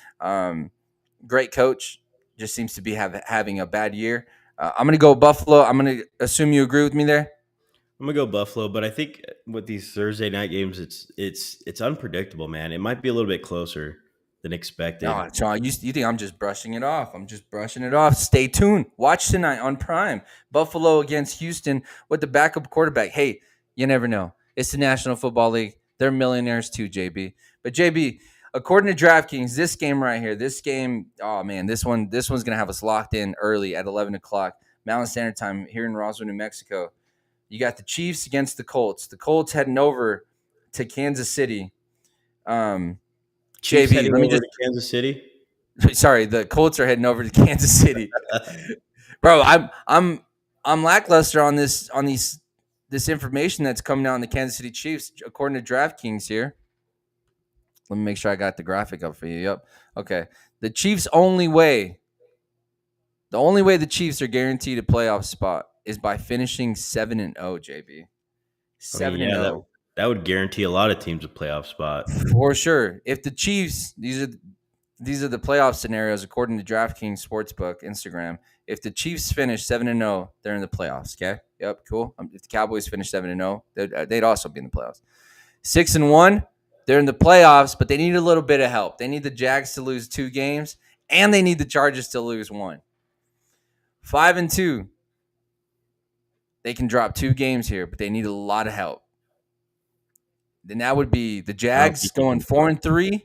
great coach, just seems to be having a bad year. I'm going to go Buffalo. I'm going to assume you agree with me there. I'm gonna go Buffalo, but I think with these Thursday night games, it's unpredictable, man. It might be a little bit closer than expected. No, Sean, you think I'm just brushing it off. I'm just brushing it off. Stay tuned. Watch tonight on Prime. Buffalo against Houston with the backup quarterback. Hey, you never know. It's the National Football League. They're millionaires too, JB. But JB, according to DraftKings, this game right here, oh man, this one's gonna have us locked in early at 11 o'clock Mountain Standard Time here in Roswell, New Mexico. You got the Chiefs against the Colts. The Colts heading over to Kansas City. Chiefs JB, heading let me over just. to Kansas City. Sorry, the Colts are heading over to Kansas City. Bro, I'm lackluster on this information that's coming out on the Kansas City Chiefs according to DraftKings here. Let me make sure I got the graphic up for you. Yep. Okay. The Chiefs the only way the Chiefs are guaranteed a playoff spot is by finishing 7-0, JB. 7-0. That would guarantee a lot of teams a playoff spot. For sure. If the Chiefs, these are the playoff scenarios according to DraftKings Sportsbook Instagram. If the Chiefs finish 7-0, they're in the playoffs. Okay. Yep. Cool. If the Cowboys finish 7-0, they'd also be in the playoffs. 6-1, they're in the playoffs, but they need a little bit of help. They need the Jags to lose 2 games, and they need the Chargers to lose 1. 5-2, they can drop 2 games here, but they need a lot of help. Then that would be the Jags going 4-3,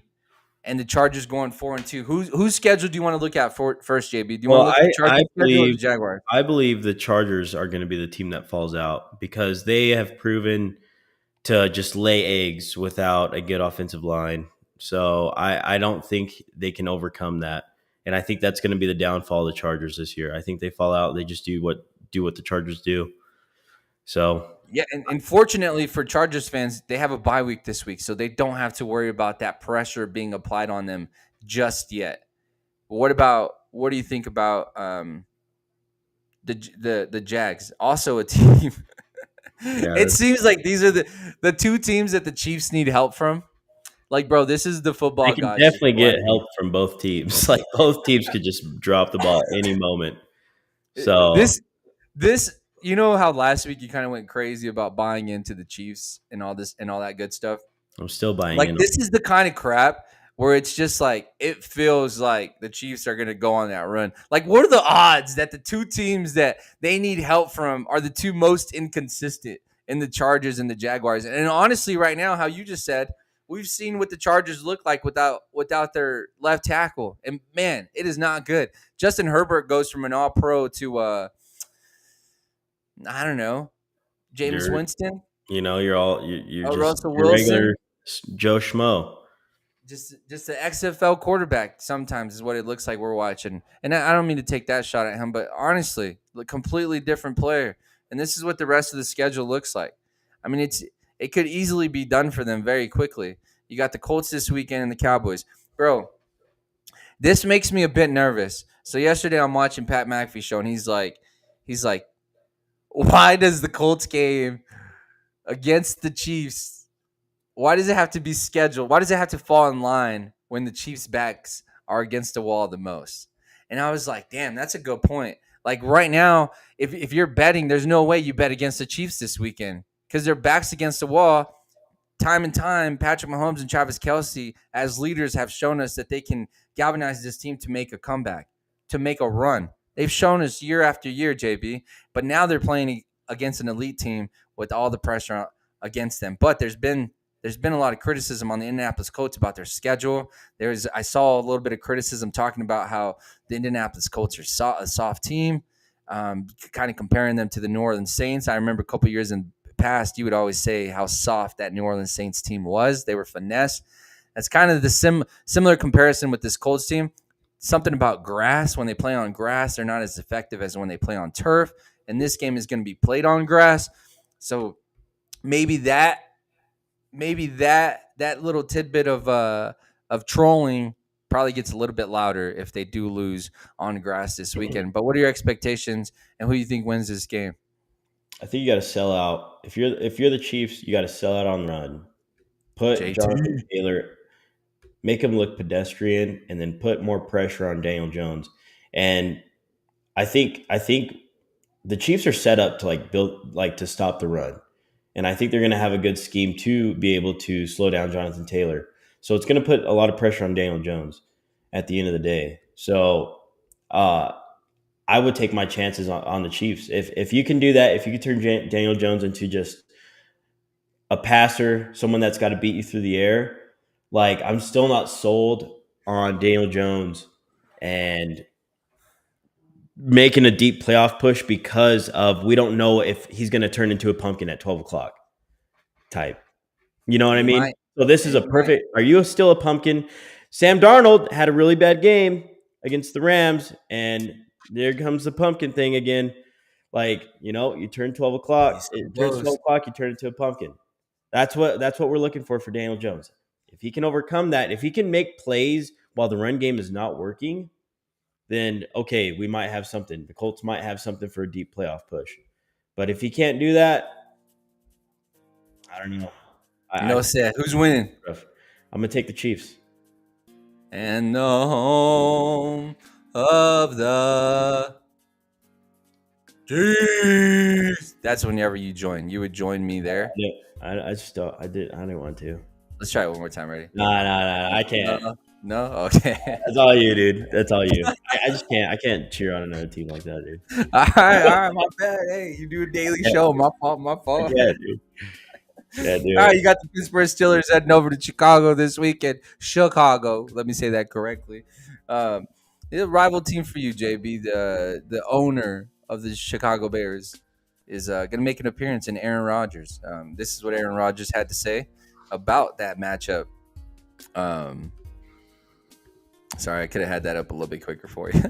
and the Chargers going 4-2. Whose schedule do you want to look at first, JB? Do you want to look at the Chargers schedule or the Jaguars? I believe the Chargers are going to be the team that falls out because they have proven to just lay eggs without a good offensive line. So I don't think they can overcome that. And I think that's going to be the downfall of the Chargers this year. I think they fall out. They just do what the Chargers do. So Yeah, and fortunately for Chargers fans, they have a bye week this week, so they don't have to worry about that pressure being applied on them just yet. What do you think about the Jags? Also a team. Yeah, It seems like these are the two teams that the Chiefs need help from. Like, bro, this is the they football can gods just definitely get letting help from both teams. Like both teams could just drop the ball any moment. So this you know how last week you kind of went crazy about buying into the Chiefs and all this and all that good stuff. I'm still buying Like in. this is the kind of crap where it's just like it feels like the Chiefs are going to go on that run. Like what are the odds that the two teams that they need help from are the two most inconsistent in the Chargers and the Jaguars? And honestly right now how you just said, we've seen what the Chargers look like without their left tackle. And man, it is not good. Justin Herbert goes from an all-pro to I don't know, James You're, Winston, you're just Russell your regular Wilson. Joe Schmo. Just an XFL quarterback sometimes is what it looks like we're watching. And I don't mean to take that shot at him, but honestly, a completely different player. And this is what the rest of the schedule looks like. I mean, it could easily be done for them very quickly. You got the Colts this weekend and the Cowboys. Bro, this makes me a bit nervous. So yesterday I'm watching Pat McAfee show and he's like, why does the Colts game against the Chiefs, why does it have to be scheduled? Why does it have to fall in line when the Chiefs' backs are against the wall the most? And I was like, damn, that's a good point. Like right now, if you're betting, there's no way you bet against the Chiefs this weekend because their backs against the wall. Time and time, Patrick Mahomes and Travis Kelce, as leaders, have shown us that they can galvanize this team to make a comeback, to make a run. They've shown us year after year, JB, but now they're playing against an elite team with all the pressure against them. But there's been a lot of criticism on the Indianapolis Colts about their schedule. I saw a little bit of criticism talking about how the Indianapolis Colts are a soft team, kind of comparing them to the New Orleans Saints. I remember a couple years in past, you would always say how soft that New Orleans Saints team was. They were finesse. That's kind of the similar comparison with this Colts team. Something about grass. When they play on grass, they're not as effective as when they play on turf. And this game is going to be played on grass. So maybe that little tidbit of trolling probably gets a little bit louder if they do lose on grass this weekend. But what are your expectations and who do you think wins this game? I think you got to sell out. If you're the Chiefs, you got to sell out on the run. Put JT. Jonathan Taylor, make him look pedestrian, and then put more pressure on Daniel Jones. And I think the Chiefs are set up to to stop the run. And I think they're going to have a good scheme to be able to slow down Jonathan Taylor. So it's going to put a lot of pressure on Daniel Jones at the end of the day. So I would take my chances on the Chiefs. If you can do that, if you can turn Daniel Jones into just a passer, someone that's got to beat you through the air, like I'm still not sold on Daniel Jones and making a deep playoff push because of we don't know if he's going to turn into a pumpkin at 12 o'clock type. You know what I mean? So this is a perfect – are you still a pumpkin? Sam Darnold had a really bad game against the Rams, and there comes the pumpkin thing again. Like, you turn 12 o'clock. It turns 12 o'clock, you turn into a pumpkin. That's what we're looking for Daniel Jones. If he can overcome that, if he can make plays while the run game is not working, then, okay, we might have something. The Colts might have something for a deep playoff push. But if he can't do that, I don't know. Who's winning? I'm going to take the Chiefs. And the home of the Chiefs. That's whenever you join. You would join me there. Yeah, I didn't want to. Let's try it one more time. Ready? No, I can't. No? Okay. That's all you, dude. That's all you. I just can't. I can't cheer on another team like that, dude. All right, my bad. Hey, you do a daily show. My fault. Yeah, dude. Yeah, dude. All right, you got the Pittsburgh Steelers heading over to Chicago this weekend. Chicago, let me say that correctly. It's a rival team for you, JB. The owner of the Chicago Bears is going to make an appearance in Aaron Rodgers. This is what Aaron Rodgers had to say about that matchup. Sorry, I could have had that up a little bit quicker for you.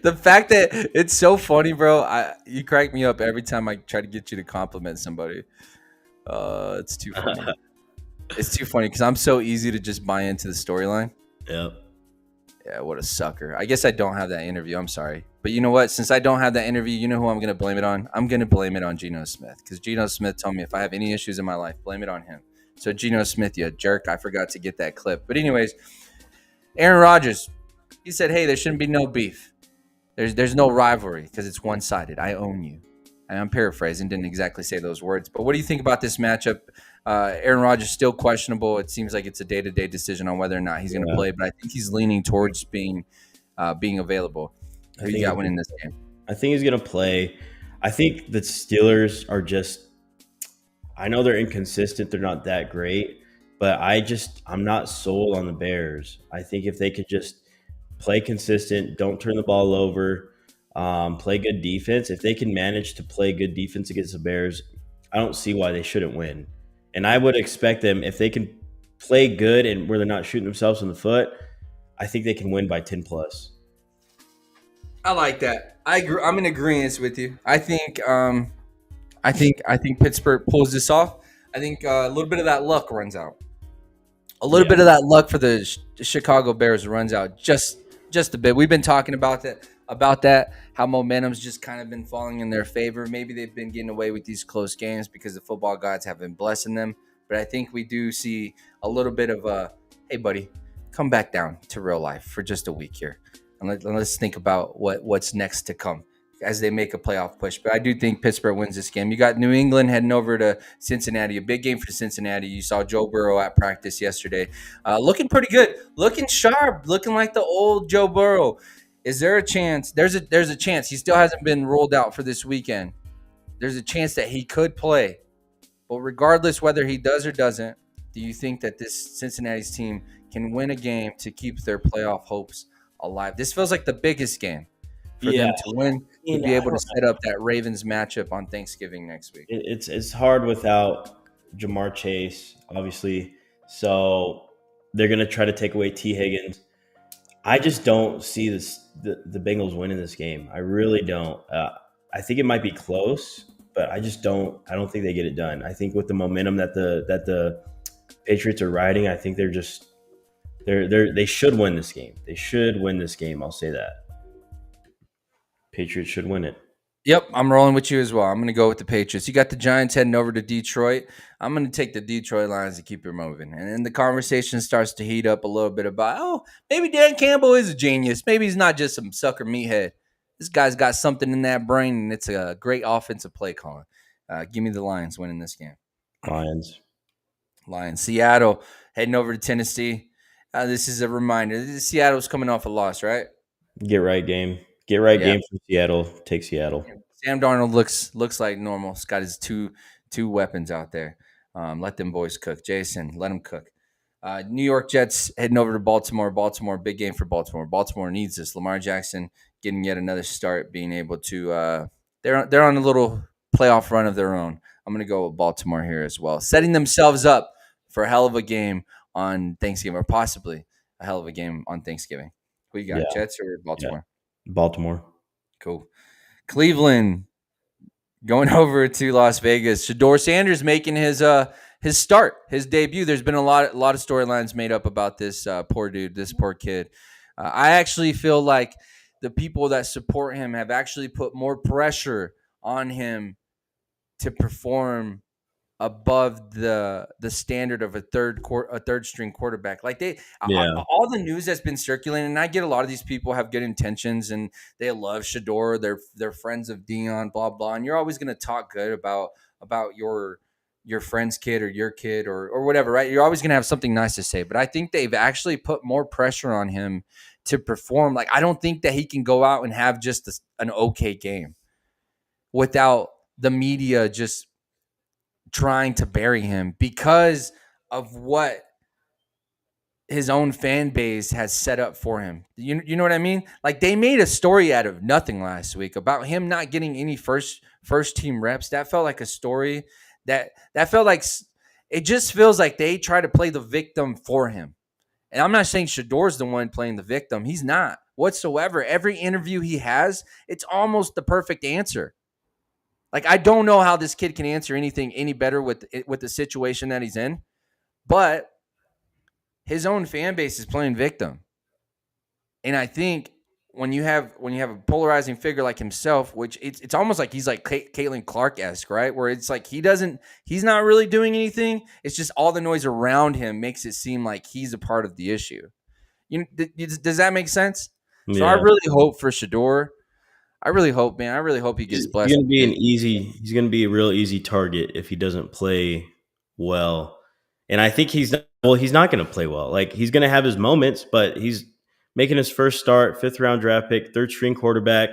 The fact that it's so funny, bro. You crack me up every time I try to get you to compliment somebody. It's too funny. It's too funny because I'm so easy to just buy into the storyline. Yep. Yeah, what a sucker. I guess I don't have that interview. I'm sorry. But you know what? Since I don't have that interview, you know who I'm going to blame it on? I'm going to blame it on Geno Smith because Geno Smith told me if I have any issues in my life, blame it on him. So Geno Smith, you jerk. I forgot to get that clip. But anyways, Aaron Rodgers, he said, hey, there shouldn't be no beef. There's no rivalry because it's one-sided. I own you. And I'm paraphrasing, didn't exactly say those words. But what do you think about this matchup? Aaron Rodgers still questionable. It seems like it's a day-to-day decision on whether or not he's going to play, but I think he's leaning towards being available. Who you got winning this game? I think he's going to play. I think the Steelers are just – I know they're inconsistent. They're not that great, but I'm not sold on the Bears. I think if they could just play consistent, don't turn the ball over, play good defense. If they can manage to play good defense against the Bears, I don't see why they shouldn't win. And I would expect them, if they can play good and where they're not shooting themselves in the foot, I think they can win by 10 plus. I like that. I'm in agreement with you. I think Pittsburgh pulls this off. I think a little bit of that luck runs out. A little bit of that luck for the Chicago Bears runs out just a bit. We've been talking about that, how momentum's just kind of been falling in their favor. Maybe they've been getting away with these close games because the football gods have been blessing them. But I think we do see a little bit of a, hey, buddy, come back down to real life for just a week here. And let's think about what's next to come as they make a playoff push. But I do think Pittsburgh wins this game. You got New England heading over to Cincinnati, a big game for Cincinnati. You saw Joe Burrow at practice yesterday. Looking pretty good, looking sharp, looking like the old Joe Burrow. Is there a chance? There's a chance. He still hasn't been ruled out for this weekend. There's a chance that he could play. But regardless whether he does or doesn't, do you think that this Cincinnati's team can win a game to keep their playoff hopes alive? This feels like the biggest game for them to win, to be able to set up that Ravens matchup on Thanksgiving next week. It's hard without Jamar Chase, obviously. So they're going to try to take away T. Higgins. I just don't see the Bengals winning this game. I really don't. I think it might be close, but I don't think they get it done. I think with the momentum that the Patriots are riding, I think they should win this game. They should win this game. I'll say that. Patriots should win it. Yep, I'm rolling with you as well. I'm going to go with the Patriots. You got the Giants heading over to Detroit. I'm going to take the Detroit Lions to keep it moving. And then the conversation starts to heat up a little bit about, maybe Dan Campbell is a genius. Maybe he's not just some sucker meathead. This guy's got something in that brain, and it's a great offensive play calling. Give me the Lions winning this game. Lions. Seattle heading over to Tennessee. This is a reminder. Seattle's coming off a loss, right? Get right game. Get right game for Seattle. Take Seattle. Sam Darnold looks like normal. He's got his two weapons out there. Let them boys cook. Jason, let them cook. New York Jets heading over to Baltimore. Baltimore, big game for Baltimore. Baltimore needs this. Lamar Jackson getting yet another start, being able to they're on a little playoff run of their own. I'm going to go with Baltimore here as well, setting themselves up for a hell of a game on Thanksgiving, or possibly a hell of a game on Thanksgiving. Who you got, Jets or Baltimore? Yeah. Baltimore. Cool. Cleveland going over to Las Vegas. Shador Sanders making his start, his debut. There's been a lot of storylines made up about this poor dude, this poor kid. I actually feel like the people that support him have actually put more pressure on him to perform above the standard of a third string quarterback. Like all the news that's been circulating, and I get a lot of these people have good intentions and they love Shador, they're friends of Dion, blah blah, and you're always going to talk good about your friend's kid or your kid or whatever, right? You're always going to have something nice to say. But I think they've actually put more pressure on him to perform. Like, I don't think that he can go out and have just an okay game without the media just trying to bury him because of what his own fan base has set up for him. You know what I mean? Like, they made a story out of nothing last week about him not getting any first team reps. That felt like a story that felt like, it just feels like they try to play the victim for him. And I'm not saying Shador's the one playing the victim. He's not. whatsoever. Every interview he has, it's almost the perfect answer. Like, I don't know how this kid can answer anything any better with the situation that he's in, but his own fan base is playing victim. And I think when you have a polarizing figure like himself, which it's almost like he's like Caitlin Clark-esque, right? Where it's like he's not really doing anything. It's just all the noise around him makes it seem like he's a part of the issue. Does that make sense? So I really hope for Shedeur. I really hope, man. I really hope he gets blessed. He's gonna be a real easy target if he doesn't play well. And I think he's not gonna play well. Like, he's gonna have his moments, but he's making his first start, 5th round draft pick, 3rd string quarterback,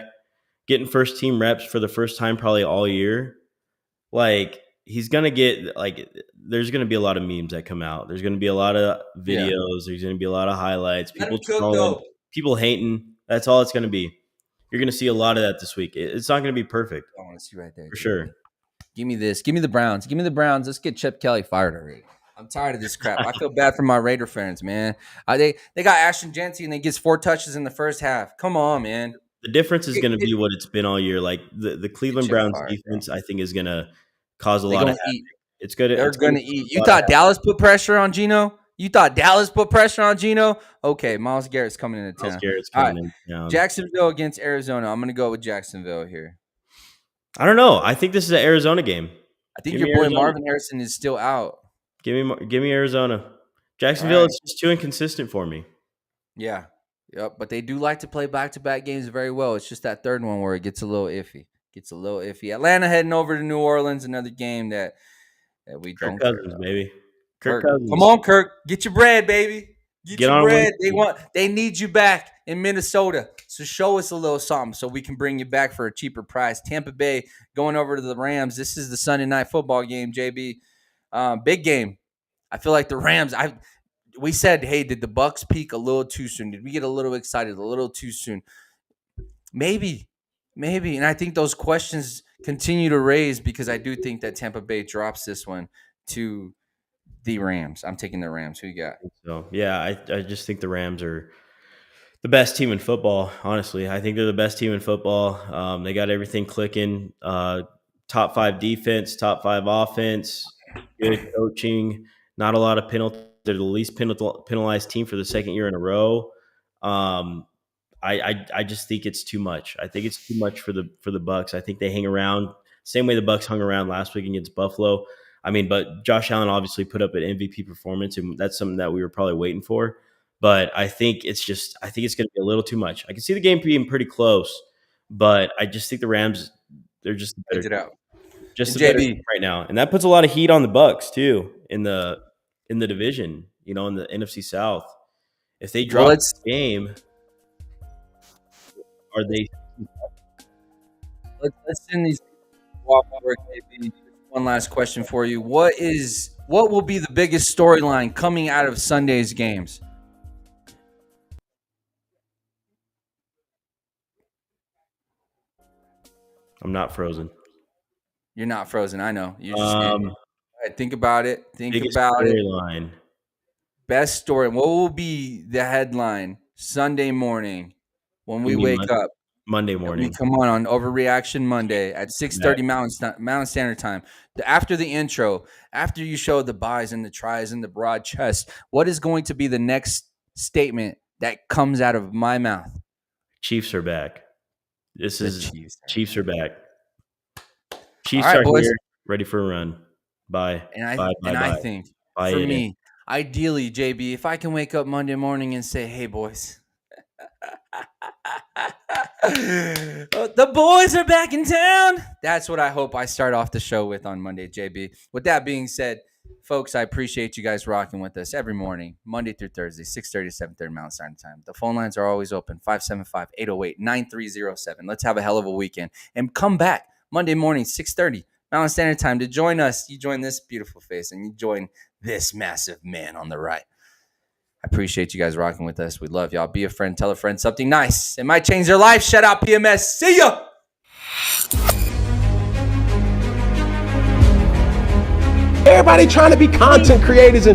getting first team reps for the first time probably all year. Like, he's going to get, like, there's going to be a lot of memes that come out. There's going to be a lot of videos. Yeah. There's going to be a lot of highlights. People trolling, people hating. That's all it's going to be. You're going to see a lot of that this week. It's not going to be perfect. I want to see right there. For sure. Give me this. Give me the Browns. Give me the Browns. Let's get Chip Kelly fired already. I'm tired of this crap. I feel bad for my Raider fans, man. They got Ashton Jensen and they gets 4 touches in the first half. Come on, man. The difference is going to be what it's been all year. Like, the Cleveland Browns defense, I think, is going to cause a lot of havoc. It's good. They're going to eat. You thought Dallas put pressure on Geno? Okay, Myles Garrett's coming into town. Jacksonville against Arizona. I'm going to go with Jacksonville here. I don't know. I think this is an Arizona game. I think your boy Marvin Harrison is still out. Give me Arizona. Jacksonville is just too inconsistent for me. Yeah. Yep. But they do like to play back-to-back games very well. It's just that third one where it gets a little iffy. Atlanta heading over to New Orleans, another game that we Kirk don't Cousins, baby. Kirk Cousins. Come on, Kirk. Get your bread, baby. Get your bread. They need you back in Minnesota. So show us a little something so we can bring you back for a cheaper price. Tampa Bay going over to the Rams. This is the Sunday night football game, JB. Big game. I feel like the Rams. We said, hey, did the Bucs peak a little too soon? Did we get a little excited a little too soon? Maybe. And I think those questions continue to raise because I do think that Tampa Bay drops this one to the Rams. I'm taking the Rams. Who you got? So yeah, I just think the Rams are the best team in football. Honestly, I think they're the best team in football. They got everything clicking. Top 5 defense, top 5 offense, good coaching, not a lot of penalties. They're the least penalized team for the second year in a row. I just think it's too much. I think it's too much for the Bucs. I think they hang around same way the Bucs hung around last week against Buffalo. I mean, but Josh Allen obviously put up an MVP performance, and that's something that we were probably waiting for. But I think it's going to be a little too much. I can see the game being pretty close, but I just think the Rams, they're just the better. Just the better team right now, and that puts a lot of heat on the Bucs too in the division. You know, in the NFC South, if they drop the game, are they? Let's send these walk over. One last question for you: What will be the biggest storyline coming out of Sunday's games? I'm not frozen. You're not frozen. I know. You just think about it. Biggest storyline. Best story. What will be the headline Sunday morning when we wake up? Monday morning. We come on Overreaction Monday at 6:30 Mountain Standard Time. After the intro, after you show the buys and the tries and the broad chest, what is going to be the next statement that comes out of my mouth? Chiefs are back. Chiefs are back. Chiefs right, are boys. here, ready for a run. Bye. I think for me, ideally, JB, if I can wake up Monday morning and say, "Hey, boys, the boys are back in town," that's what I hope I start off the show with on Monday, JB. With that being said, folks, I appreciate you guys rocking with us every morning, Monday through Thursday, 6:30 to 7:30 Mountain Standard Time. The phone lines are always open, 575-808-9307. Let's have a hell of a weekend. And come back Monday morning, 6:30 Mountain Standard Time to join us. You join this beautiful face and you join this massive man on the right. I appreciate you guys rocking with us. We love y'all. Be a friend. Tell a friend something nice. It might change their life. Shout out PMS. See ya. Everybody trying to be content creators and